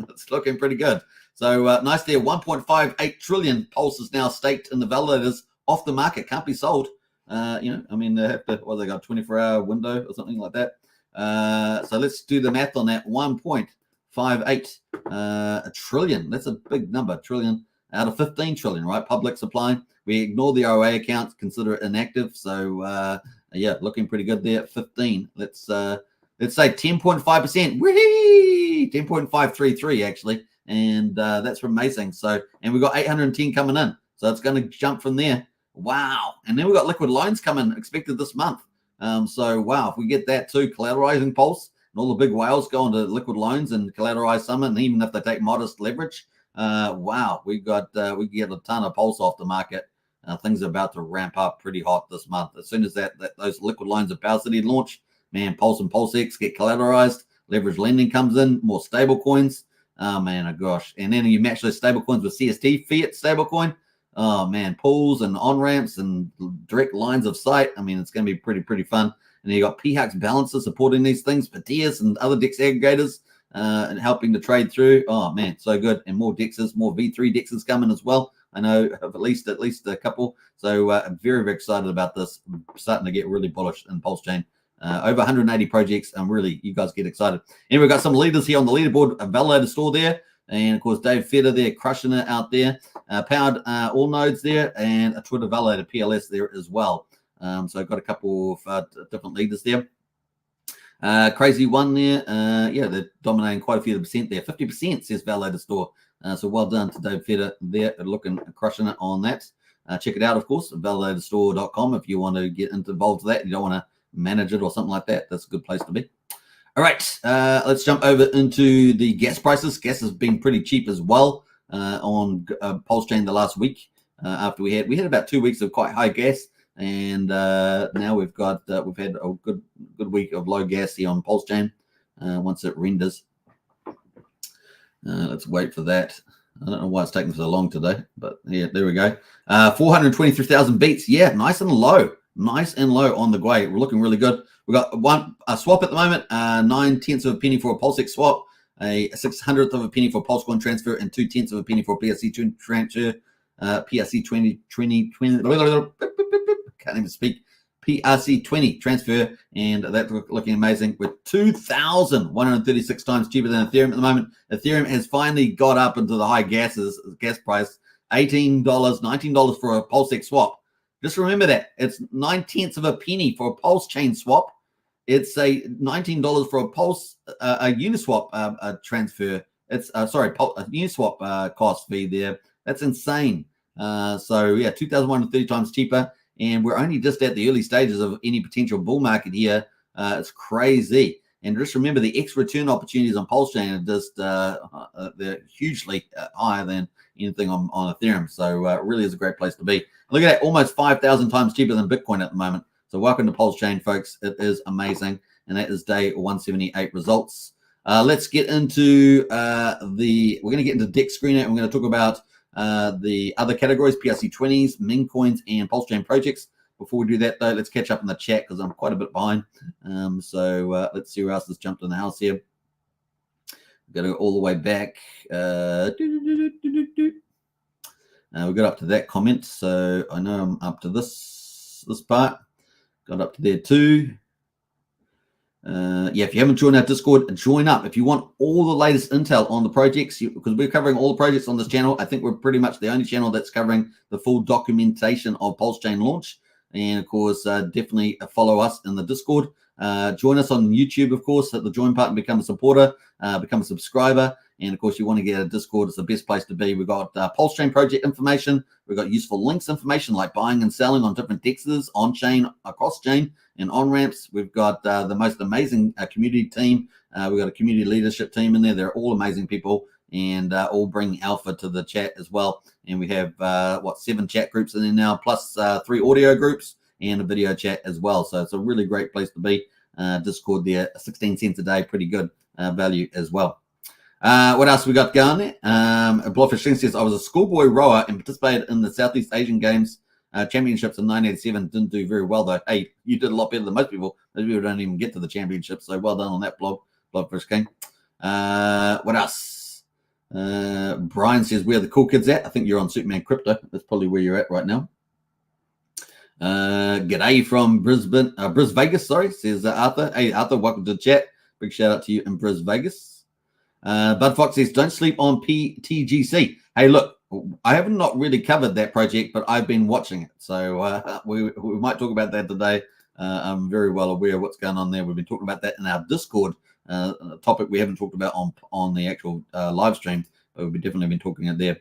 It's looking pretty good. So nice there. 1.58 trillion Pulse is now staked in the validators, off the market. Can't be sold. I mean, they have to, they got a 24-hour window or something like that. So let's do the math on that. 1.58 trillion. That's a big number. Trillion out of 15 trillion, right? Public supply. We ignore the ROA accounts, consider it inactive. So yeah, looking pretty good there. 15. Let's say 10.5%. Whee! 10.533 actually, and that's amazing. So, and we got 810 coming in. So it's going to jump from there. Wow! And then we got liquid loans coming expected this month. So wow, if we get that too, collateralizing Pulse, and all the big whales go into liquid loans and collateralize some, and even if they take modest leverage, wow, we get a ton of Pulse off the market. Things are about to ramp up pretty hot this month. As soon as those liquid loans of PRC20s launch, man, Pulse and PulseX get collateralized, leverage lending comes in, more stable coins. Oh man, oh gosh. And then you match those stable coins with CST, fiat stablecoin. Oh man, pools and on-ramps and direct lines of sight. I mean, it's going to be pretty fun. And you got PHUX balances supporting these things, Pateas and other DEX aggregators and helping to trade through. Oh man, so good. And more DEXs, more V3 DEXs coming as well. I know of at least a couple. So I'm very excited about this. I'm starting to get really bullish in Pulsechain. Over 180 projects. Really, you guys get excited. And we've got some leaders here on the leaderboard, a validator store there. And of course, Dave Feder there crushing it out there. Powered all nodes there, and a Twitter validator PLS there as well. So I've got a couple of different leaders there. Crazy one there. Yeah, they're dominating quite a few of the percent there. 50% says validator store. So well done to Dave Feder there, crushing it on that. Check it out, of course, validatorstore.com if you want to get involved with that. You don't want to manage it or something like that. That's a good place to be. All right, let's jump over into the gas prices. Gas has been pretty cheap as well on Pulsechain the last week. After we had about 2 weeks of quite high gas, and now we've had a good week of low gas here on Pulsechain. Once it renders, let's wait for that. I don't know why it's taking so long today, but yeah, there we go. 423,000 beats. Yeah, nice and low on the way. We're looking really good. We've got a swap at the moment, 9/10 of a penny for a PulseX swap, a 600th of a penny for Pulsecoin transfer, and 2/10 of a penny for PRC20 transfer. PRC20 can't even speak. PRC20 transfer, and that's looking amazing with 2,136 times cheaper than Ethereum at the moment. Ethereum has finally got up into the high gas price, $18, $19 for a PulseX swap. Just remember that it's 9/10 of a penny for a Pulsechain swap. It's a $19 for a Uniswap transfer. It's a Uniswap cost fee there. That's insane. So yeah, 2,130 times cheaper, and we're only just at the early stages of any potential bull market here. It's crazy. And just remember, the X return opportunities on Pulsechain are just they're hugely higher than anything on Ethereum. So it really is a great place to be. Look at that, almost 5,000 times cheaper than Bitcoin at the moment. So welcome to Pulsechain, folks. It is amazing. And that is day 178 results. Let's get into we're going to get into DEX Screener, and we're going to talk about the other categories, PRC20s, meme coins, and Pulsechain projects. Before we do that, though, let's catch up in the chat because I'm quite a bit behind. So let's see who else has jumped in the house here. We've got to go all the way back. We got up to that comment, so I know I'm up to this part. Got up to there too. Yeah, if you haven't joined our Discord, join up. If you want all the latest intel on the projects, because we're covering all the projects on this channel. I think we're pretty much the only channel that's covering the full documentation of Pulsechain launch. And of course, definitely follow us in the Discord. Join us on YouTube, of course, at the join part and become a supporter, become a subscriber. And of course, you want to get a Discord, it's the best place to be. We've got Pulsechain project information. We've got useful links information like buying and selling on different dexes, on chain, across chain, and on ramps. We've got the most amazing community team. We've got a community leadership team in there. They're all amazing people and all bring alpha to the chat as well. And we have 7 chat groups in there now, plus 3 audio groups and a video chat as well. So it's a really great place to be. Discord there, 16 cents a day, pretty good value as well. What else we got going there? Blowfish says, I was a schoolboy rower and participated in the Southeast Asian Games championships in 1987. Didn't do very well, though. Hey, you did a lot better than most people. Most people don't even get to the championships, so well done on that, Blowfish King. What else? Brian says, where are the cool kids at? I think you're on Superman Crypto. That's probably where you're at right now. G'day from Brisbane, Bris Vegas, sorry, says Arthur. Hey, Arthur, welcome to the chat. Big shout out to you in Bris Vegas. Bud Fox says, don't sleep on PTGC. Hey, look, I haven't not really covered that project, but I've been watching it. So we might talk about that today. I'm very well aware of what's going on there. We've been talking about that in our Discord topic we haven't talked about on the actual live stream, but we've definitely been talking it there.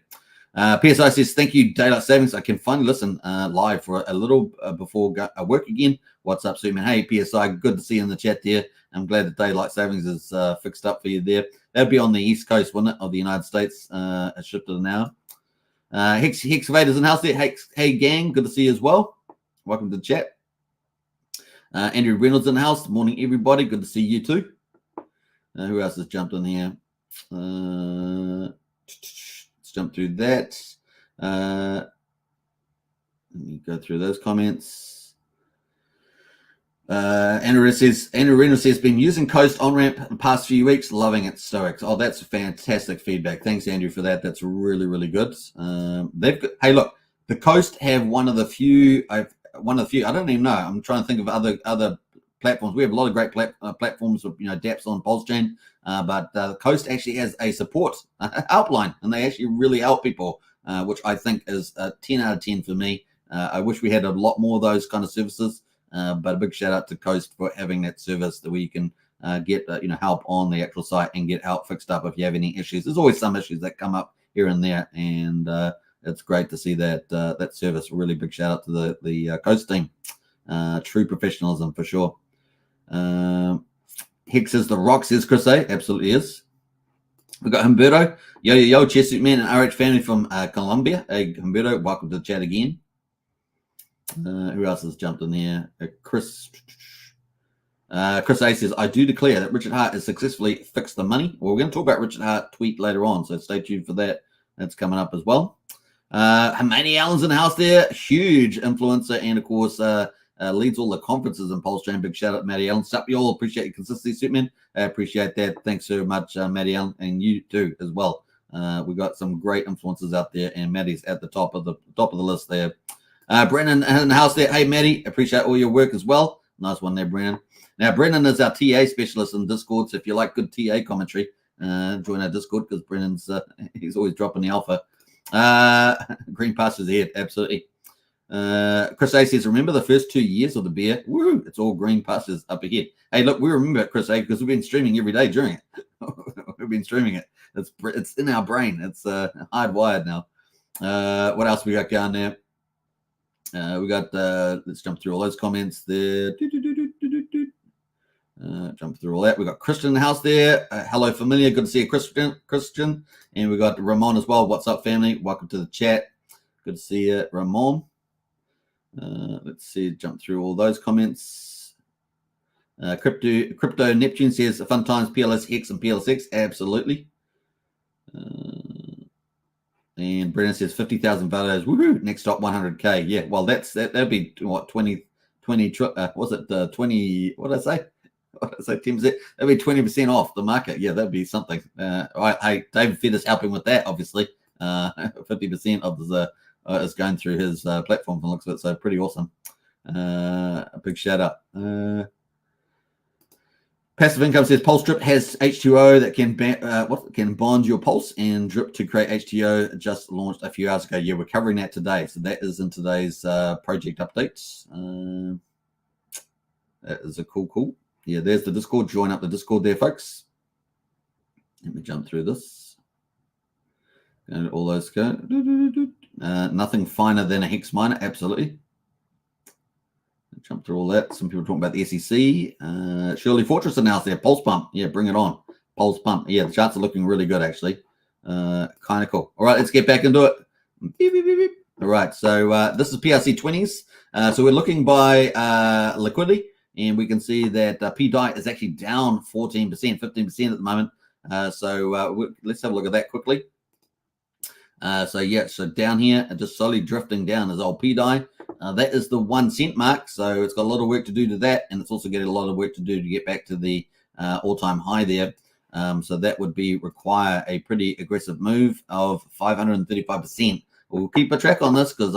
PSI says, thank you, Daylight Savings. I can finally listen live for a little before work again. What's up, Superman? Hey, PSI, good to see you in the chat there. I'm glad that Daylight Savings is fixed up for you there. That'd be on the East Coast, wouldn't it, of the United States? It's shifted an hour. Hex Invaders in house there. Hey, gang, good to see you as well. Welcome to the chat. Andrew Reynolds in the house. Morning, everybody. Good to see you too. Who else has jumped in here? Let's jump through that. Let me go through those comments. Andrew Reynolds says, been using Coast on-ramp the past few weeks, loving it, stoic. Oh, that's fantastic feedback. Thanks, Andrew, for that. That's really, really good. Hey, look, the Coast have one of the few, I don't even know. I'm trying to think of other platforms. We have a lot of great platforms with, dApps on Pulsechain, but the Coast actually has a support helpline, and they actually really help people, which I think is a 10 out of 10 for me. I wish we had a lot more of those kind of services. But a big shout out to Coast for having that service that where you can get help on the actual site and get help fixed up if you have any issues. There's always some issues that come up here and there, and it's great to see that service. Really big shout out to the Coast team. True professionalism for sure. Hex is the rock, says Chris A. Absolutely is. We've got Humberto. Yo, Chesuit Man and RH family from Colombia. Hey, Humberto, welcome to the chat again. Who else has jumped in there? Chris A says, I do declare that Richard Hart has successfully fixed the money. Well, we're going to talk about Richard Hart tweet later on, so stay tuned for that. That's coming up as well. Hermione Allen's in the house there. Huge influencer and, of course, leads all the conferences in Pulsechain. Big shout out to Maddie Allen. Sup, you all. Appreciate your consistency, Superman. I appreciate that. Thanks so much, Maddie Allen, and you too as well. We've got some great influencers out there, and Maddie's at the top of the list there. Brennan in the house there. Hey, Maddie, appreciate all your work as well. Nice one there, Brennan. Now, Brennan is our TA specialist in Discord, so if you like good TA commentary, join our Discord because Brennan's he's always dropping the alpha. Green pastures ahead, absolutely. Chris A says, remember the first 2 years of the beer? Woo, it's all green pastures up ahead. Hey, look, we remember it, Chris A, because we've been streaming every day during it. We've been streaming it. It's in our brain. It's hardwired now. What else we got going there? We got, let's jump through all those comments there. Jump through all that. We got Christian in the house there. Hello, familiar. Good to see you, Christian. And we got Ramon as well. What's up, family? Welcome to the chat. Good to see you, Ramon. Let's see, jump through all those comments. Crypto Neptune says fun times, PLS Hex and PLSX. Absolutely. And Brennan says 50,000 values. Woohoo! Next stop 100K. Yeah, well, that'd be what 20. Was it 20? What did I say? What did I say? 10%. That'd be 20% off the market. Yeah, that'd be something. Hey, David Fed is helping with that. Obviously, 50% of the is going through his platform from the looks of it. So pretty awesome. A big shout out. Passive Income says Pulse Drip has H2O that can bond your pulse and drip to create H2O. Just launched a few hours ago. Yeah, we're covering that today. So that is in today's project updates. That is a cool. Yeah, there's the Discord. Join up the Discord there, folks. Let me jump through this. And all those go. Nothing finer than a hex miner. Absolutely. Jump through all that. Some people talking about the SEC. Shirley Fortress announced there. Pulse pump. Yeah, bring it on. Pulse pump. Yeah, the charts are looking really good, actually. Kind of cool. All right, let's get back into it. Beep, beep, beep, beep. All right, so this is PRC20s. So we're looking by liquidity, and we can see that PDI is actually down 14%, 15% at the moment. So let's have a look at that quickly. So down here, just slowly drifting down is old PDI. That is the 1 cent mark, so it's got a lot of work to do to that, and it's also getting a lot of work to do to get back to the all-time high there. So that would require a pretty aggressive move of 535%. We'll keep a track on this because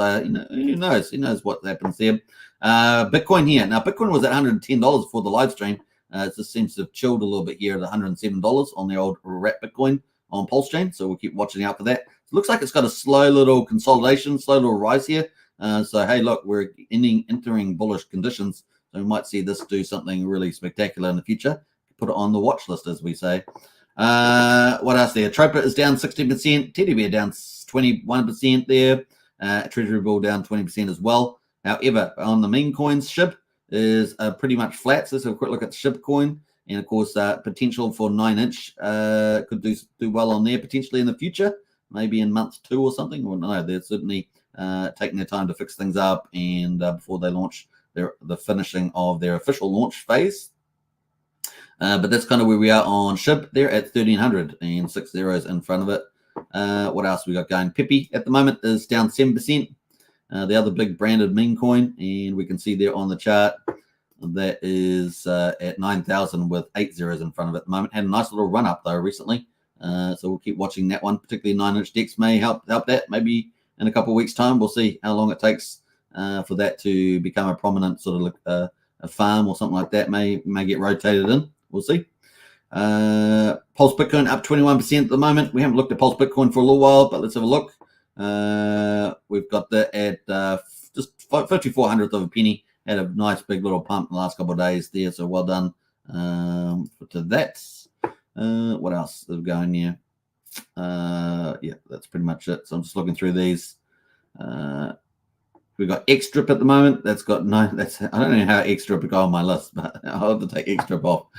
who knows what happens there. Bitcoin here. Now, Bitcoin was at $110 for the live stream. It just seems to have chilled a little bit here at $107 on the old rat Bitcoin on Pulsechain. So we'll keep watching out for that. It looks like it's got a slow little consolidation, slow little rise here. So, hey, look, we're entering bullish conditions. So we might see this do something really spectacular in the future. Put it on the watch list, as we say. What else there? Tropa is down 16%. Teddy Bear down 21% there. Treasury Bill down 20% as well. However, on the meme coins, SHIB is pretty much flat. So let's have a quick look at the SHIB coin. And, of course, potential for 9-inch could do well on there potentially in the future. Maybe in month 2 or something. Well, no, they're certainly taking their time to fix things up and before they launch the finishing of their official launch phase. But that's kind of where we are on SHIB. They're at 1,300 and 6 zeros in front of it. What else we got going? Pepe at the moment is down 7%. The other big branded meme coin, and we can see there on the chart that is at 9,000 with 8 zeros in front of it at the moment. Had a nice little run up though recently. So we'll keep watching that one. Particularly 9-inch DEX may help that. Maybe in a couple of weeks' time, we'll see how long it takes for that to become a prominent sort of a farm or something like that. May get rotated in. We'll see. Pulse Bitcoin up 21% at the moment. We haven't looked at Pulse Bitcoin for a little while, but let's have a look. We've got that at just 5400th of a penny. Had a nice big little pump in the last couple of days there, so well done to that. What else is going here? Yeah, that's pretty much it. So I'm just looking through these. We've got X Drip at the moment. That's got no. I don't know how X Drip would go on my list, but I'll have to take X Drip off.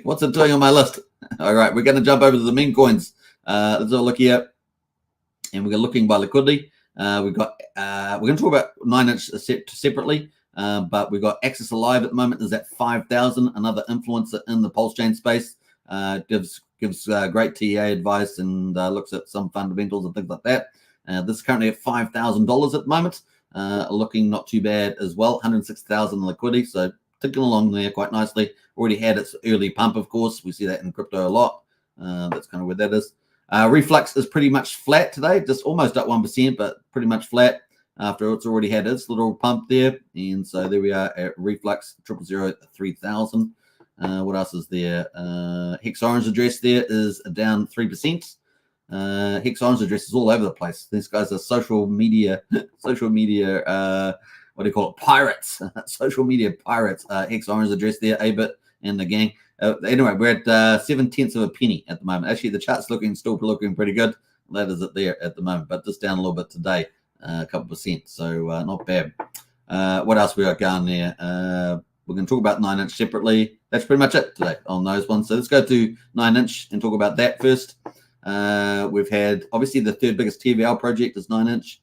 What's it doing on my list? All right, we're going to jump over to the meme coins. Let's have a look here, and we're looking by liquidity. We're going to talk about 9-inch separately, but we've got Access Alive at the moment is at 5,000. Another influencer in the Pulsechain space. Gives great TA advice and looks at some fundamentals and things like that. This is currently at $5,000 at the moment. Looking not too bad as well. 106,000 liquidity, so ticking along there quite nicely. Already had its early pump, of course. We see that in crypto a lot. That's kind of where that is. Reflux is pretty much flat today, just almost up 1%, but pretty much flat after it's already had its little pump there. And so there we are at Reflux 0003000. What else is there? Hex Orange Address there is down 3%. Hex Orange Address is all over the place. These guys are social media, what do you call it? Pirates, social media pirates. Hex Orange Address there, A-Bit and the gang. Anyway, we're at 0.7 of a penny at the moment. Actually, the chart's still looking pretty good. That is it there at the moment, but just down a little bit today, a couple percent. So not bad. What else we got going there? We're going to talk about 9-inch separately. That's pretty much it today on those ones. So let's go to 9-inch and talk about that first. We've had, obviously, the third biggest TVL project is 9-inch.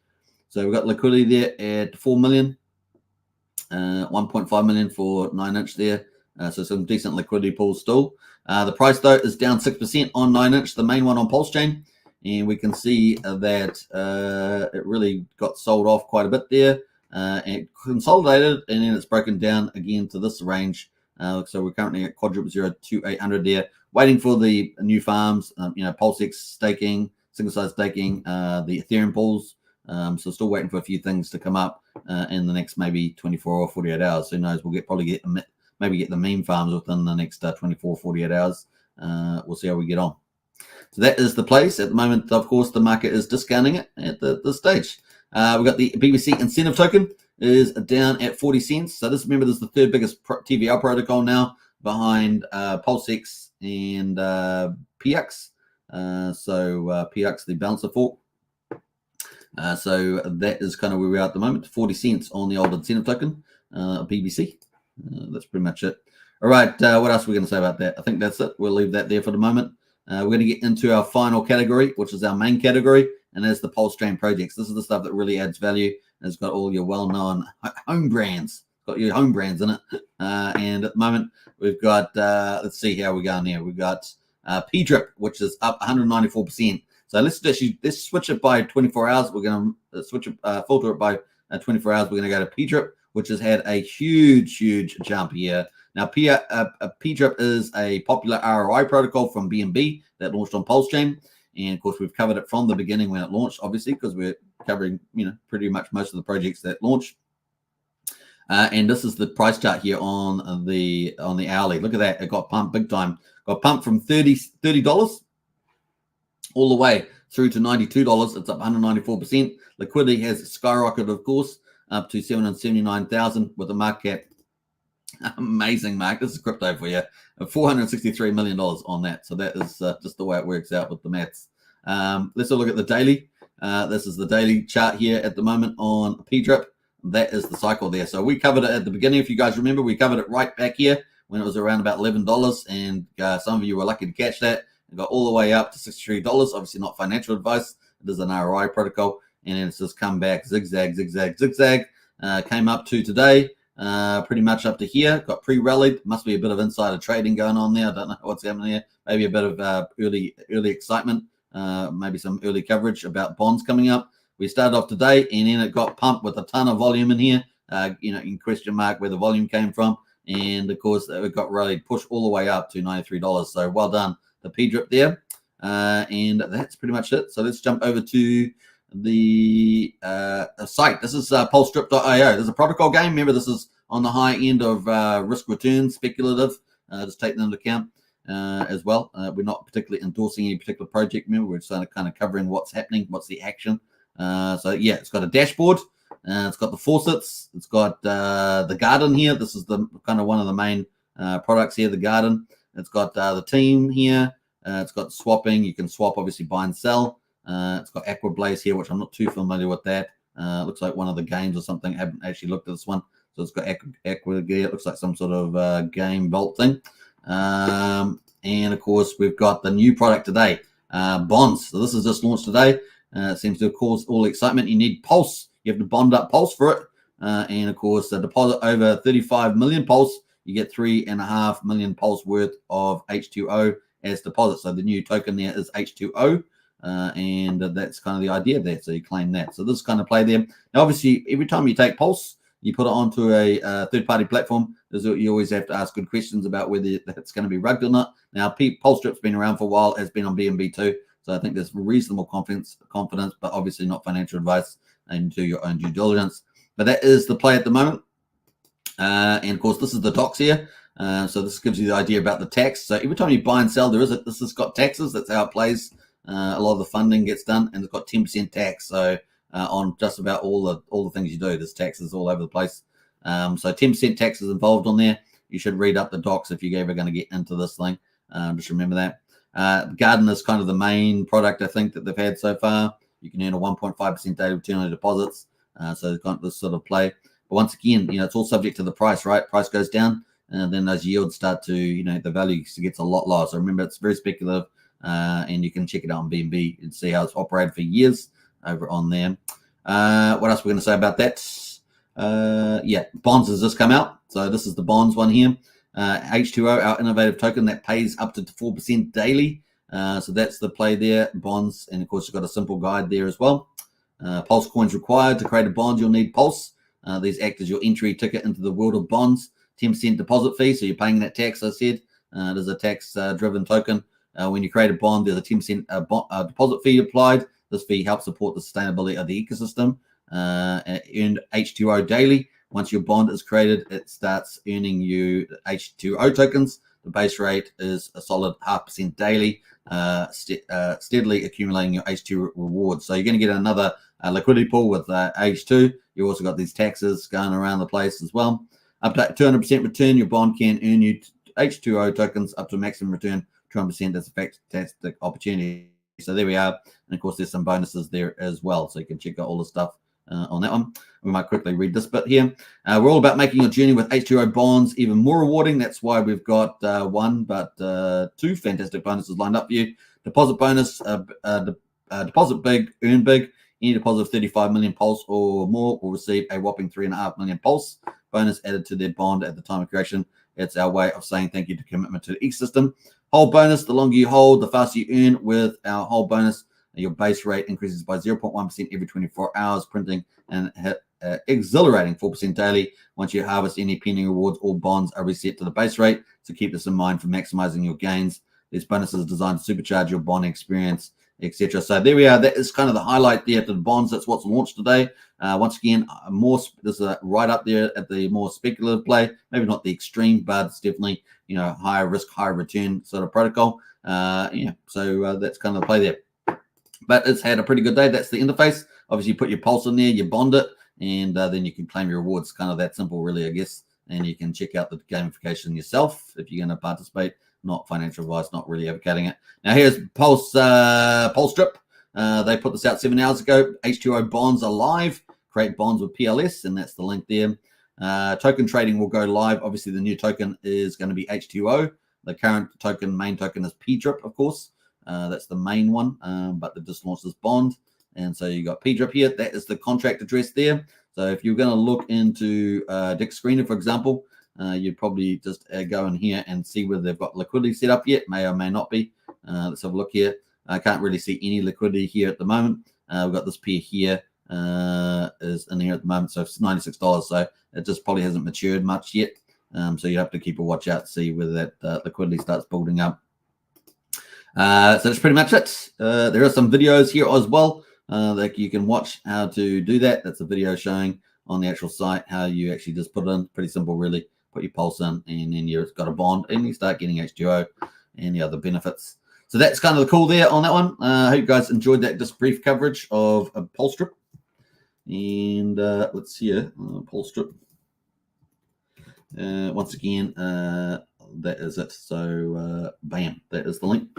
So we've got liquidity there at 4 million, 1.5 million for 9-inch there. So some decent liquidity pools still. The price, though, is down 6% on 9-inch, the main one on Pulsechain. And we can see that it really got sold off quite a bit there. And consolidated, and then it's broken down again to this range. So we're currently at quadruple 0 to 800 there, waiting for the new farms, Pulsex staking, single side staking, the Ethereum pools. So still waiting for a few things to come up in the next maybe 24 or 48 hours. Who knows? We'll probably get the meme farms within the next 24 or 48 hours. We'll see how we get on. So that is the place at the moment. Of course, the market is discounting it at this stage. We've got the BBC incentive token is down at 40 cents. So this is the third biggest TVL protocol now behind Pulsex and PX. PX, the balancer fork. So that is kind of where we are at the moment. 40 cents on the old incentive token, BBC. That's pretty much it. All right, what else are we going to say about that? I think that's it. We'll leave that there for the moment. We're going to get into our final category, which is our main category, and that's the Pulsechain projects. This is the stuff that really adds value. It's got all your well-known home brands. It's got your home brands in it. And at the moment, we've got, let's see how we're going here. We've got P-Drip, which is up 194%. So let's switch it by 24 hours. We're going to filter it by 24 hours. We're going to go to P-Drip, which has had a huge jump here. Now, P-Drip is a popular ROI protocol from BNB that launched on Pulsechain. And, of course, we've covered it from the beginning when it launched, obviously, because we're covering, pretty much most of the projects that launch. And this is the price chart here on the hourly. Look at that. It got pumped big time. Got pumped from $30 all the way through to $92. It's up 194%. Liquidity has skyrocketed, of course, up to 779,000 with a market cap. Amazing, Mark. This is crypto for you. $463 million on that. So that is just the way it works out with the maths. Let's have a look at the daily. This is the daily chart here at the moment on P-Drip. That is the cycle there. So we covered it at the beginning. If you guys remember, we covered it right back here when it was around about $11. And some of you were lucky to catch that. It got all the way up to $63. Obviously not financial advice. It is an ROI protocol. And then it's just come back, zigzag. Came up to today. Pretty much up to here. Got pre-rallied. Must be a bit of insider trading going on there. I don't know what's happening here. Maybe a bit of early excitement. Maybe some early coverage about bonds coming up. We started off today, and then it got pumped with a ton of volume in here. In question mark where the volume came from. And, of course, it got rallied, pushed all the way up to $93. So well done, the P-Drip there. And that's pretty much it. So let's jump over to the site. This is pulsestrip.io. There's a protocol game. Remember, this is on the high end of risk return, speculative. Just take that into account as well. We're not particularly endorsing any particular project. Remember, we're just kind of covering what's happening, what's the action. So yeah, it's got a dashboard. It's got the faucets. It's got the garden here. This is the kind of one of the main products here, the garden. It's got the team here. It's got swapping. You can swap, obviously, buy and sell. It's got Aqua Blaze here, which I'm not too familiar with that. Looks like one of the games or something. I haven't actually looked at this one. So it's got Aqua Gear. It looks like some sort of game vault thing. And, of course, we've got the new product today, bonds. So this is just launched today. It seems to have caused all the excitement. You need Pulse. You have to bond up Pulse for it. And, of course, a deposit over 35 million Pulse. You get 3.5 million Pulse worth of H2O as deposit. So the new token there is H2O. And that's kind of the idea there. So you claim that. So this kind of play there. Now, obviously, every time you take Pulse, you put it onto a third-party platform. You always have to ask good questions about whether it's going to be rugged or not. Now, Pulsestrip's been around for a while, has been on BNB too. So I think there's reasonable confidence, but obviously not financial advice, and do your own due diligence. But that is the play at the moment. And of course, this is the docs here. So this gives you the idea about the tax. So every time you buy and sell, this has got taxes. That's how it plays. A lot of the funding gets done, and it's got 10% tax. So on just about all the things you do, there's taxes all over the place. So 10% tax is involved on there. You should read up the docs if you're ever going to get into this thing. Just remember that. Garden is kind of the main product I think that they've had so far. You can earn a 1.5% daily return on deposits. So they've got this sort of play. But once again, it's all subject to the price, right? Price goes down, and then those yields start to, the value gets a lot lower. So remember, it's very speculative, and you can check it out on BNB and see how it's operated for years over on there. What else we're going to say about that? Bonds has just come out. So this is the bonds one here. H2O, our innovative token that pays up to 4% daily. So that's the play there, bonds. And of course, you've got a simple guide there as well. Pulse coins required. To create a bond, you'll need Pulse. These act as your entry ticket into the world of bonds. 10% deposit fee, so you're paying that tax, I said. There's a tax-driven token. When you create a bond, there's a 10% deposit fee applied. This fee helps support the sustainability of the ecosystem. Earned H2O daily. Once your bond is created, it starts earning you H2O tokens. The base rate is a solid 0.5% daily, steadily accumulating your H2 rewards. So you're going to get another liquidity pool with H2. You also got these taxes going around the place as well. Up to 200% return, your bond can earn you H2O tokens up to a maximum return 200%. That's a fantastic opportunity. So there we are. And of course, there's some bonuses there as well. So you can check out all the stuff on that one. We might quickly read this bit here. We're all about making your journey with H2O bonds even more rewarding. That's why we've got two fantastic bonuses lined up for you. Deposit bonus, deposit big, earn big. Any deposit of 35 million Pulse or more will receive a whopping 3.5 million Pulse bonus added to their bond at the time of creation. It's our way of saying thank you to commitment to the ecosystem. Hold bonus, the longer you hold, the faster you earn. With our hold bonus, your base rate increases by 0.1% every 24 hours, printing and exhilarating 4% daily. Once you harvest any pending rewards, all bonds are reset to the base rate. So keep this in mind for maximizing your gains. These bonuses are designed to supercharge your bonding experience, etc. So there we are. That is kind of the highlight there to the bonds. That's what's launched today. Once again, this is right up there at the more speculative play. Maybe not the extreme, but it's definitely higher risk, higher return sort of protocol. So that's kind of the play there. But it's had a pretty good day. That's the interface. Obviously, you put your Pulse in there, you bond it, and then you can claim your rewards. Kind of that simple, really, I guess. And you can check out the gamification yourself if you're going to participate. Not financial advice, not really advocating it. Now here's Pulse Strip. They put this out 7 hours ago. H2O bonds are live. Create bonds with PLS, and that's the link there. Token trading will go live. Obviously, the new token is going to be H2O. The current token, main token, is PDRIP, of course. That's the main one, but they just launched this bond. And so you got PDRIP here. That is the contract address there. So if you're going to look into Dick Screener, for example, you'd probably just go in here and see whether they've got liquidity set up yet. May or may not be. Let's have a look here. I can't really see any liquidity here at the moment. We've got this pair here is in here at the moment. So it's $96. So it just probably hasn't matured much yet. So you have to keep a watch out to see whether that liquidity starts building up. So that's pretty much it. There are some videos here as well that you can watch how to do that. That's a video showing on the actual site how you actually just put it in. Pretty simple, really. Put your Pulse in, and then you've got a bond, and you start getting H2O and the other benefits. So that's kind of the cool there on that one. I hope you guys enjoyed that just brief coverage of a Pulse Strip. And let's see here, Pulse Strip. Once again, that is it. So bam, that is the link.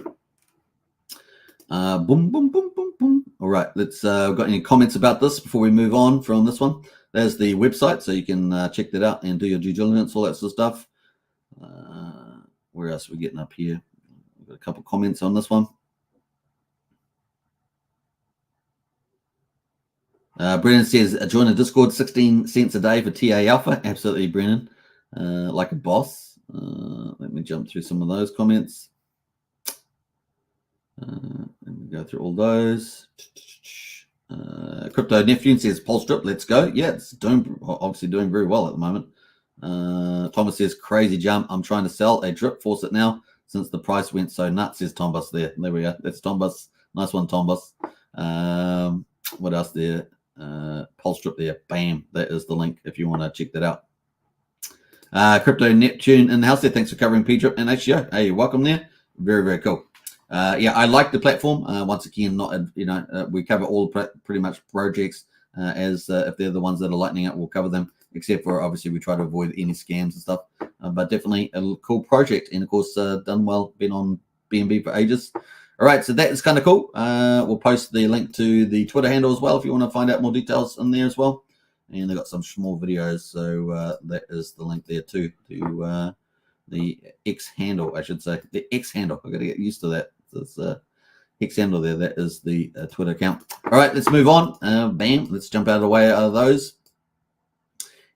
Boom, boom, boom, boom, boom. All right, let's got any comments about this before we move on from this one? There's the website, so you can check that out and do your due diligence, all that sort of stuff. Where else are we getting up here? We've got a couple comments on this one. Brennan says, join the Discord, 16 cents a day for TA Alpha. Absolutely, Brennan. Like a boss. Let me jump through some of those comments. Let me go through all those. Crypto Neptune says, Pulse Strip, let's go. Yeah, it's obviously doing very well at the moment. Thomas says, crazy jump. I'm trying to sell a drip. Force it now since the price went so nuts, says Tombus there. There we go. That's Tombus. Nice one, Tombus. What else there? Pulse Strip there. Bam. That is the link if you want to check that out. Crypto Neptune in the house there. Thanks for covering PDRIP and HGO. Hey, welcome there. Very, very cool. Yeah, I like the platform. Once again, we cover all pretty much projects as if they're the ones that are lightning up, we'll cover them. Except for obviously we try to avoid any scams and stuff. But definitely a cool project, and of course done well. Been on BNB for ages. All right, so that is kind of cool. We'll post the link to the Twitter handle as well if you want to find out more details in there as well. And they've got some small videos, so that is the link there too to the X handle, I should say. The X handle. I've got to get used to that. It's Hex handle there. That is the Twitter account. All right, let's move on. Bam. Let's jump out of the way out of those.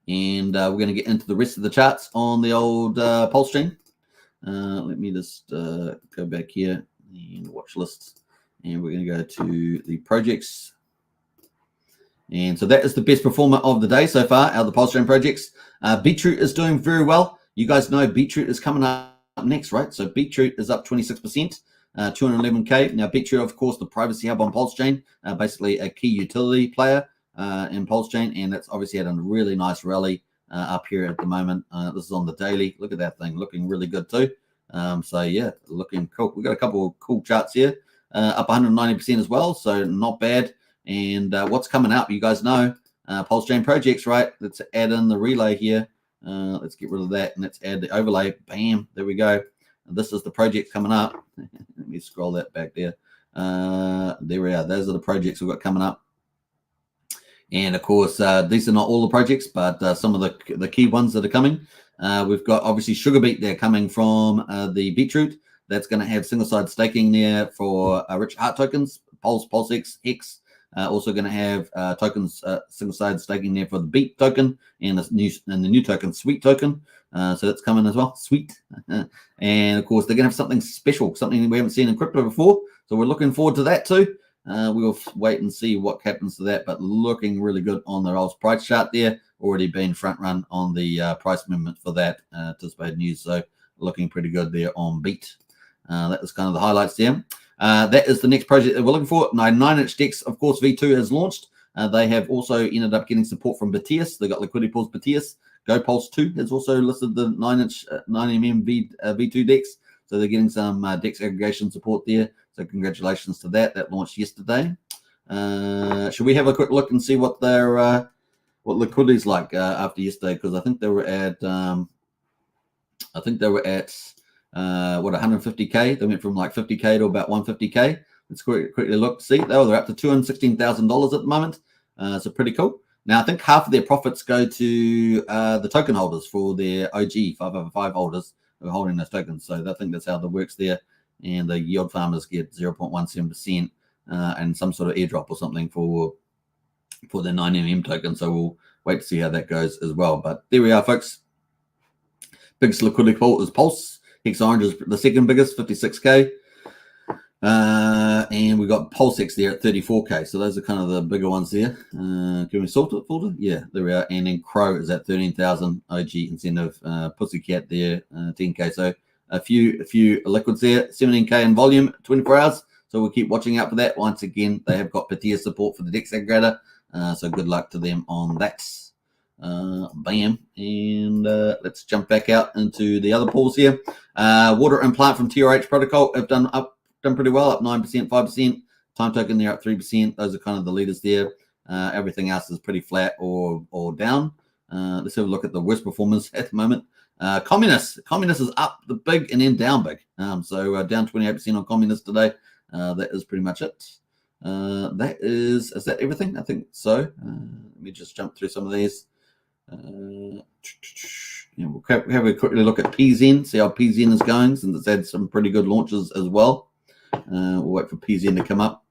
And we're going to get into the rest of the charts on the old Pulsechain. Let me just go back here and watch lists. And we're going to go to the projects. And so that is the best performer of the day so far out of the Pulsechain projects. Beetroot is doing very well. You guys know Beetroot is coming up next, right? So Beetroot is up 26%, 211K. Now Beetroot, of course, the privacy hub on Pulsechain, basically a key utility player in Pulsechain, and that's obviously had a really nice rally up here at the moment. This is on the daily. Look at that thing, looking really good too. So yeah, looking cool. We've got a couple of cool charts here, up 190% as well, so not bad. And what's coming up, you guys know, Pulsechain projects, right? Let's add in the relay here. Let's get rid of that and let's add the overlay. Bam, there we go. And this is the project coming up. Let me scroll that back there. There we are. Those are the projects we've got coming up. And of course, these are not all the projects, but some of the key ones that are coming. We've got obviously Sugar Beet there coming from the Beetroot. That's going to have single-side staking there for rich heart tokens, Pulsex, Hex. Also going to have tokens, single-side staking there for the Beat token and the new token, Sweet token. So that's coming as well, Sweet. And of course, they're going to have something special, something we haven't seen in crypto before. So we're looking forward to that too. We'll wait and see what happens to that, but looking really good on the Rolls price chart there. Already been front run on the price movement for that anticipated news. So looking pretty good there on Beat. That was kind of the highlights there. That is the next project that we're looking for. 9-inch DEX, of course, V2 has launched. They have also ended up getting support from Batius. They got liquidity pools Batius. GoPulse 2 has also listed the 9-inch 9mm V2 DEX. So they're getting some DEX aggregation support there. So congratulations to that. That launched yesterday. Should we have a quick look and see what their what liquidity is like after yesterday? Because I think they were at what, 150K. They went from like 50K to about 150K. Let's quickly look. See, they're up to $216,000 at the moment. So pretty cool. Now I think half of their profits go to the token holders for their OG 555 holders who are holding those tokens. So I think that's how that works there. And the yield farmers get 0.17% and some sort of airdrop or something for their 9mm token. So we'll wait to see how that goes as well. But there we are, folks. Biggest liquidity pool is Pulse. Hex Orange is the second biggest, 56K. And we got Pulsex there at 34K. So those are kind of the bigger ones there. Can we sort it, Folder? Yeah, there we are. And then Crow is at 13,000 OG incentive. Pussycat there, 10K. So a few liquids there, 17K in volume, 24 hours. So we'll keep watching out for that. Once again, they have got Patia support for the DEX aggregator. So good luck to them on that. Bam. And let's jump back out into the other pools here. Water and Plant from TRH Protocol have done pretty well, up 9%, 5%. Time token there up 3%. Those are kind of the leaders there. Everything else is pretty flat or down. Let's have a look at the worst performers at the moment. Communist is up the big and then down big. So down 28% on Communist today. That is pretty much it. Is that everything? I think so. Let me just jump through some of these. We'll have a quickly look at PZen, see how PZen is going, since it's had some pretty good launches as well. We'll wait for PZen to come up,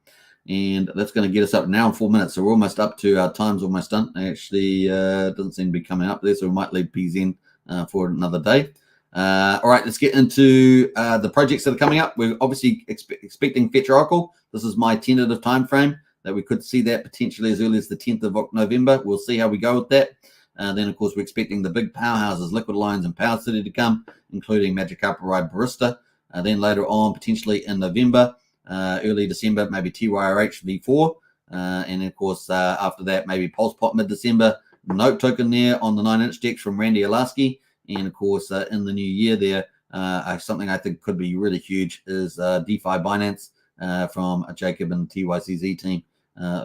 and that's going to get us up now in 4 minutes. So we're almost up to our time's almost done. Actually, doesn't seem to be coming up there, so we might leave PZen for another day. All right, let's get into the projects that are coming up. We're obviously expecting Fetch Oracle. This is my tentative time frame that we could see that potentially as early as the 10th of November. We'll see how we go with that. Then, of course, we're expecting the big powerhouses, Liquid Lions and Power City to come, including Magic Carpet Ride Barista. Then later on, potentially in November, early December, maybe TYRH V4. And, of course, after that, maybe Pulse Pop mid-December. Note token there on the 9-inch DEX from Randy Alaski. And, of course, in the new year there, something I think could be really huge is DeFi Binance from Jacob and TYCZ team.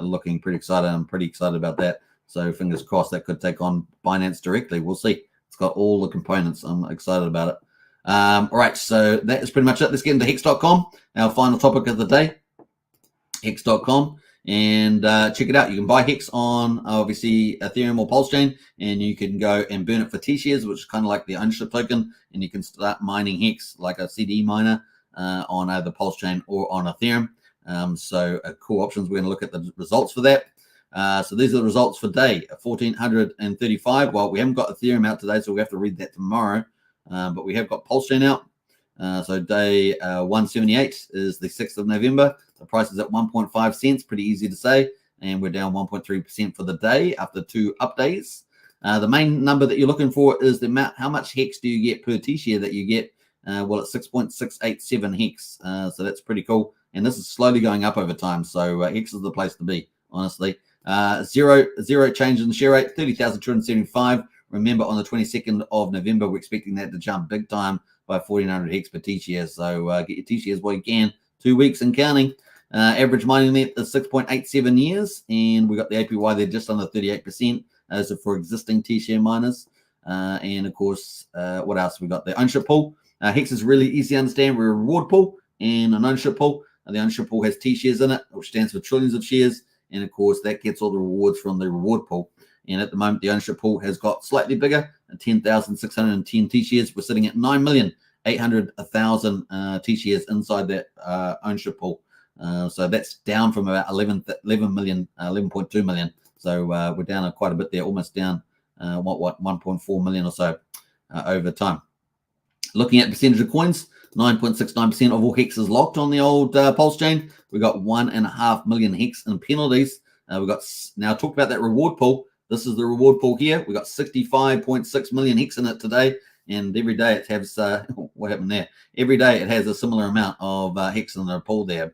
Looking pretty excited. I'm pretty excited about that. So fingers crossed that could take on Binance directly. We'll see. It's got all the components. I'm excited about it. All right, so that is pretty much it. Let's get into Hex.com, our final topic of the day. Hex.com, and check it out. You can buy Hex on obviously Ethereum or Pulsechain, and you can go and burn it for T-shares, which is kind of like the ownership token, and you can start mining Hex like a CDE miner on either Pulsechain or on Ethereum. So cool options. We're going to look at the results for that. So these are the results for day 1435. Well, we haven't got Ethereum out today, so we have to read that tomorrow. But we have got Pulsechain out. So day 178 is the 6th of November. The price is at 1.5 cents, pretty easy to say. And we're down 1.3% for the day after 2 updates. The main number that you're looking for is the amount, how much Hex do you get per T-share that you get? Well, it's 6.687 Hex. So that's pretty cool. And this is slowly going up over time. So Hex is the place to be, honestly. Zero change in the share rate, 30,275. Remember, on the 22nd of November, we're expecting that to jump big time by 1,400 Hex per T-share. So get your T-shares while you can. 2 weeks and counting. Average mining length is 6.87 years. And we got the APY there just under 38%. So for existing T-share miners. And of course, what else? We got the ownership pool. Hex is really easy to understand. We're a reward pool and an ownership pool. The ownership pool has T-shares in it, which stands for trillions of shares. And of course, that gets all the rewards from the reward pool. And at the moment, the ownership pool has got slightly bigger, 10,610 T-shares. We're sitting at 9,800,000 T-shares inside that ownership pool. So that's down from about 11.2 million. So we're down quite a bit there, almost down 1.4 million or so over time. Looking at percentage of coins, 9.69% of all Hex is locked on the old Pulsechain. We got 1.5 million Hex in penalties. We got now talked about that reward pool. This is the reward pool here. We got 65.6 million Hex in it today, and every day it has what happened there? Every day it has a similar amount of Hex in the pool there.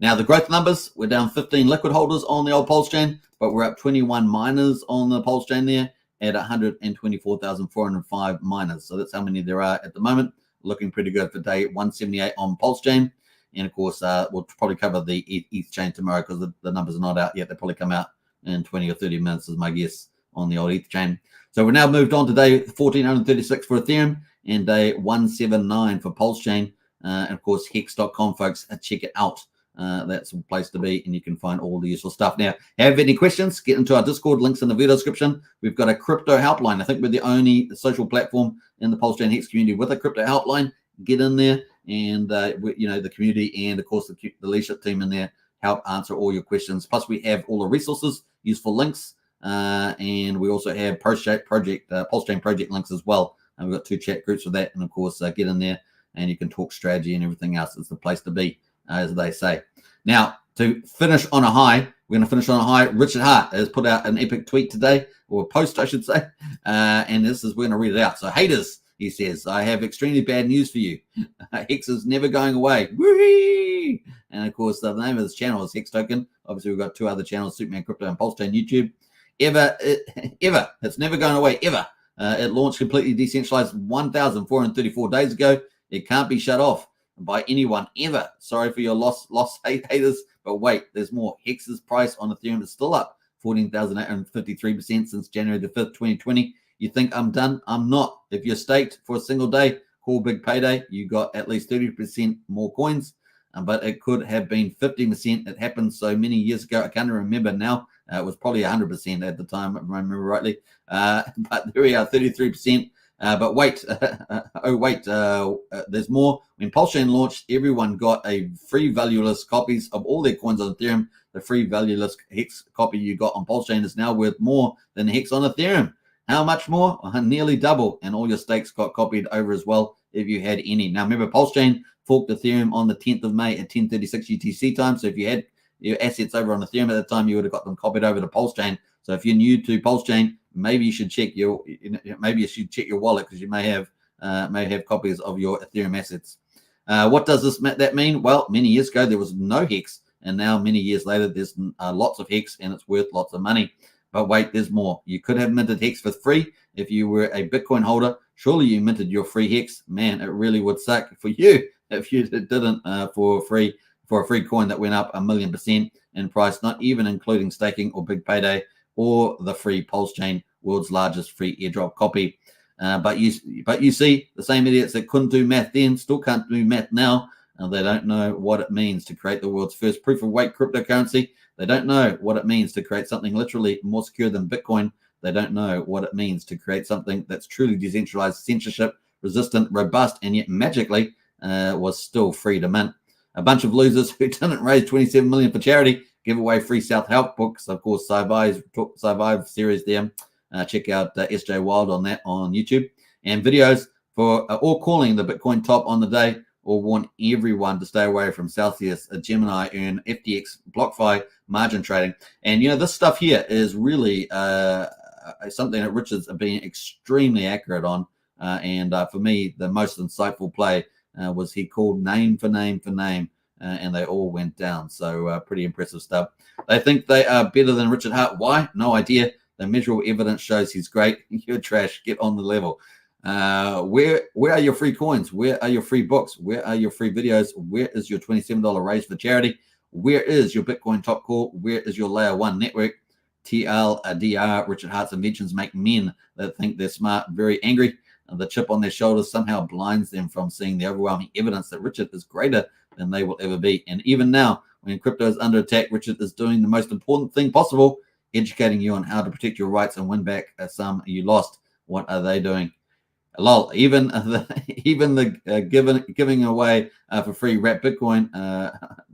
Now the growth numbers, we're down 15 liquid holders on the old Pulsechain, but we're up 21 miners on the Pulsechain there at 124,405 miners. So that's how many there are at the moment. Looking pretty good for day 178 on Pulsechain. And of course, we'll probably cover the ETH chain tomorrow because the numbers are not out yet. They'll probably come out in 20 or 30 minutes is my guess on the old ETH chain. So we're now moved on to day 1436 for Ethereum and day 179 for Pulsechain. And of course, Hex.com, folks, check it out. That's a place to be, and you can find all the useful stuff. Now, have any questions? Get into our Discord, links in the video description. We've got a crypto helpline. I think we're the only social platform in the Pulsechain Hex community with a crypto helpline. Get in there, and the community and of course the leadership team in there help answer all your questions. Plus, we have all the resources, useful links, and we also have Pulsechain project links as well. And we've got 2 chat groups for that, and of course, get in there and you can talk strategy and everything else. It's the place to be, as they say. Now, to finish on a high, we're going to finish on a high. Richard Hart has put out an epic tweet today, or a post, I should say, and we're going to read it out. So, haters, he says, I have extremely bad news for you. Hex is never going away. Whee! And of course, the name of this channel is Hex Token. Obviously, we've got 2 other channels, Superman Crypto and Pulsechain YouTube. It's never going away, ever. It launched completely decentralized 1,434 days ago. It can't be shut off by anyone ever. Sorry for your loss haters, but wait, there's more. Hex's price on Ethereum is still up 14,853% since January the 5th, 2020. You think I'm done? I'm not. If you're staked for a single day, call big payday. You got at least 30% more coins, but it could have been 50%. It happened so many years ago. I can't remember now. It was probably 100% at the time, if I remember rightly. But there we are, 33%. But wait, there's more. When Pulsechain launched, everyone got a free valueless copies of all their coins on Ethereum. The free valueless Hex copy you got on Pulsechain is now worth more than the Hex on Ethereum. How much more? Nearly double. And all your stakes got copied over as well if you had any. Now, remember, Pulsechain forked Ethereum on the 10th of May at 10:36 UTC time. So if you had your assets over on Ethereum at the time, you would have got them copied over to Pulsechain. So if you're new to Pulsechain, maybe you should check your wallet because you may have copies of your Ethereum assets. What does that mean? Well, many years ago there was no Hex, and now many years later there's lots of Hex, and it's worth lots of money. But wait, there's more. You could have minted Hex for free if you were a Bitcoin holder. Surely you minted your free Hex. Man, it really would suck for you if you didn't for a free coin that went up 1,000,000% in price, not even including staking or big payday or the free Pulsechain, world's largest free airdrop copy. But you see, the same idiots that couldn't do math then still can't do math now. And they don't know what it means to create the world's first proof-of-work cryptocurrency. They don't know what it means to create something literally more secure than Bitcoin. They don't know what it means to create something that's truly decentralized, censorship resistant, robust, and yet magically was still free to mint. A bunch of losers who didn't raise 27 million for charity give away free self-help books. Of course, Survive series there. Check out SJ Wild on that on YouTube, and videos for all calling the Bitcoin top on the day, or want everyone to stay away from Celsius, Gemini, Earn, FTX, BlockFi, margin trading. And this stuff here is really something that Richard's been extremely accurate on. And for me, the most insightful play was he called name for name for name, and they all went down. So pretty impressive stuff. They think they are better than Richard Hart. Why? No idea. The measurable evidence shows he's great. You're trash. Get on the level. Where are your free coins? Where are your free books? Where are your free videos? Where is your $27 raise for charity? Where is your Bitcoin top call? Where is your layer 1 network? TLDR, Richard Hart's inventions make men that think they're smart very angry. The chip on their shoulders somehow blinds them from seeing the overwhelming evidence that Richard is greater than they will ever be. And even now, when crypto is under attack, Richard is doing the most important thing possible, educating you on how to protect your rights and win back some you lost. What are they doing? Lol, even the giving away for free wrap Bitcoin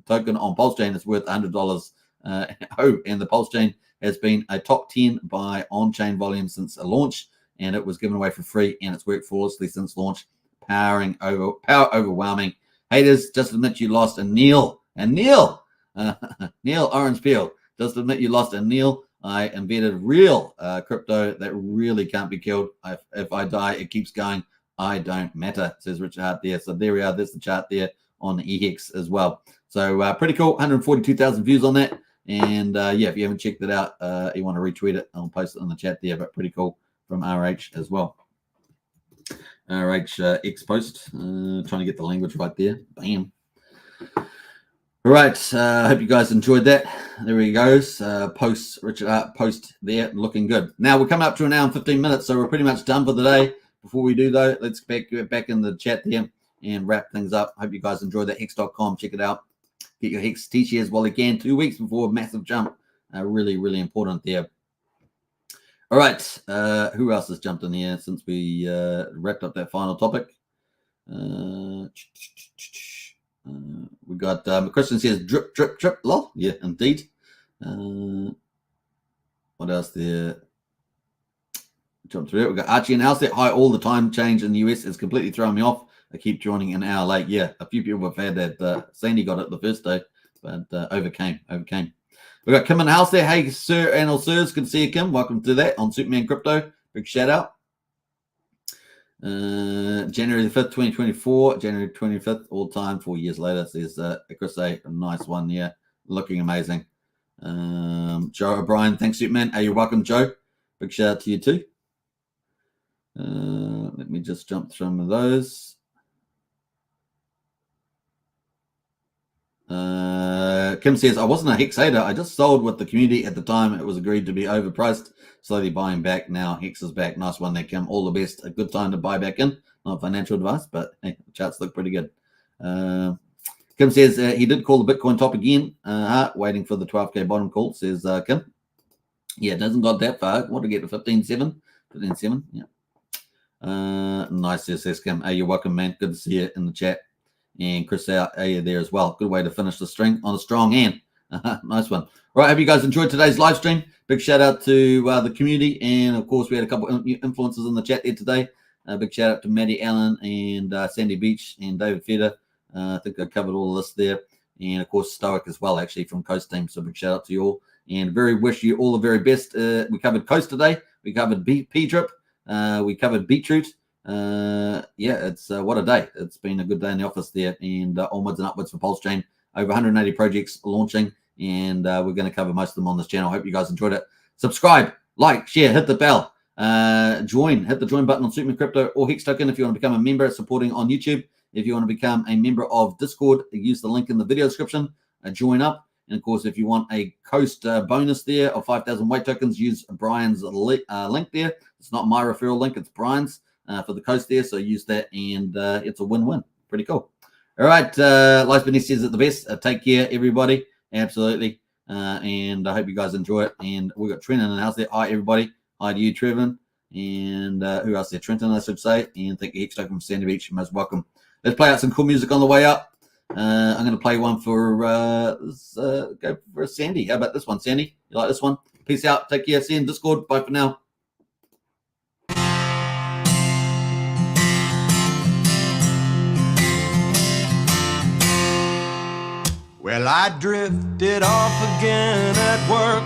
token on Pulsechain is worth $100. And the Pulsechain has been a top 10 by on-chain volume since launch, and it was given away for free, and it's worked flawlessly since launch. Power overwhelming. Haters, just admit you lost. And Neil Orange Peel, just admit you lost. And Neil, I invented real crypto that really can't be killed. If I die, it keeps going. I don't matter, says Richard Hart there. So there we are. There's the chart there on the EHEX as well. So pretty cool. 142,000 views on that. And yeah, if you haven't checked it out, you want to retweet it, I'll post it in the chat there. But pretty cool from RH as well. RH X post. Trying to get the language right there. Bam. All right, hope you guys enjoyed that. There he goes. Post Richard Hart post there, looking good. Now we're coming up to an hour and 15 minutes, so we're pretty much done for the day. Before we do though, let's get back in the chat there and wrap things up. Hope you guys enjoyed that. Hex.com, check it out. Get your Hex T-shares while you can. 2 weeks before a massive jump. Really, really important there. All right, who else has jumped in here since we wrapped up that final topic? We got Christian says drip, drip, drip. Lol. Yeah, indeed. What else there? Jump through it. We got Archie and House there. Hi, all the time change in the US is completely throwing me off. I keep joining an hour late. Yeah, a few people have had that. Sandy got it the first day, but overcame. We got Kim and House there. Hey, sir and all sirs. Good to see you, Kim. Welcome to that on Superman Crypto. Big shout out. January the 5th, 2024. January 25th, all time, 4 years later. Says Chris A. A nice one. Yeah, looking amazing. Joe O'Brien. Thanks, Superman. Hey, you're welcome, Joe. Big shout out to you too. Let me just jump through some of those. Kim says, I wasn't a Hex hater. I just sold with the community at the time. It was agreed to be overpriced. Slowly buying back now. Hex is back. Nice one there, Kim. All the best. A good time to buy back in. Not financial advice, but hey, the charts look pretty good. Kim says he did call the Bitcoin top again. Waiting for the 12K bottom call, says Kim. Yeah, it hasn't got that far. Want to get to 15.7? 15.7, yeah. Nice, says Kim. Hey, you're welcome, man. Good to see you in the chat. And Chris out there as well. Good way to finish the string on a strong end. Nice one. All right, hope you guys enjoyed today's live stream. Big shout out to the community. And, of course, we had a couple of influencers in the chat there today. Big shout out to Maddie Allen and Sandy Beach and David Feder. I think I covered all of this there. And, of course, Stoic as well, actually, from Coast Team. So big shout out to you all. And wish you all the very best. We covered Coast today. We covered P-Drip. We covered Beetroot. Yeah, it's what a day. It's been a good day in the office there, and onwards and upwards for Pulsechain. Over 180 projects launching, and we're going to cover most of them on this channel. Hope you guys enjoyed it. Subscribe, like, share, hit the bell, hit the join button on Superman Crypto or Hex Token if you want to become a member, supporting on YouTube. If you want to become a member of Discord, use the link in the video description, join up. And of course, if you want a Coast bonus there of 5,000 white tokens, use Brian's link there. It's not my referral link, it's Brian's. for the coast there. So use that, and it's a win-win. Pretty cool. All right, Life's Been says it the best. Take care, everybody. Absolutely. And I hope you guys enjoy it. And we've got Trenton in the house there. Hi, everybody. Hi to you, Trevin. And who else there? Trenton, I should say. And thank you, Hex Token from Sandy Beach. You're most welcome. Let's play out some cool music on the way up. I'm going to play one for go for Sandy. How about this one, Sandy? You like this one? Peace out. Take care. See you in Discord. Bye for now. Well, I drifted off again at work,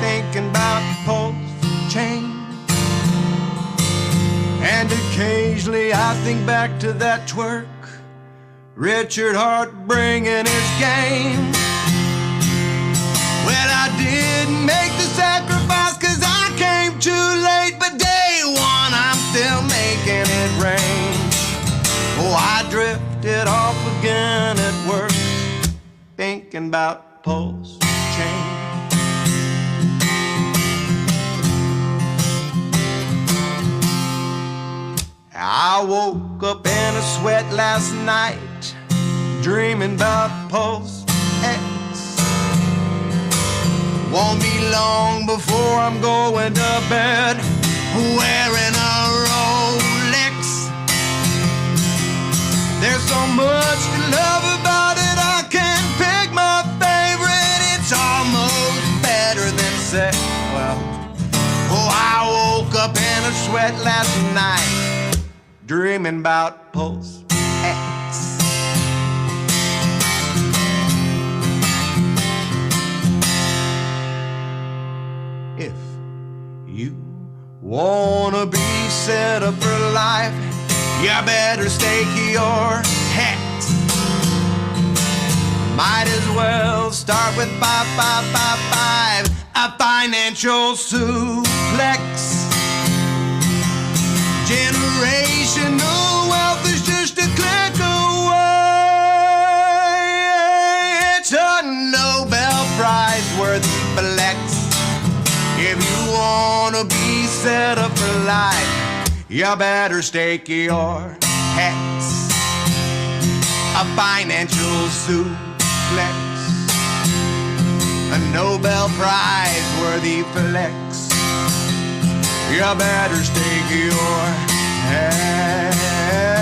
thinking about Pulsechain. And occasionally I think back to that twerk, Richard Hart bringing his game. Well, I didn't make the sacrifice 'cause I came too late, but day one I'm still making it rain. Oh, I drifted off again at work, thinking about Pulsechain. I woke up in a sweat last night, dreaming about Pulse X. Won't be long before I'm going to bed wearing a Rolex. There's so much to love about it, I can't pick my favorite. It's almost better than sex. Well, oh, I woke up in a sweat last night, dreaming about Pulse X. If you wanna be set up for life, you better stake your hat. Might as well start with 5, a financial suplex. Generational wealth is just a click away. It's a Nobel Prize worthy flex. If you wanna be set up for life, you better stake your hats. A financial suplex, a Nobel Prize worthy flex. You better stake your hat.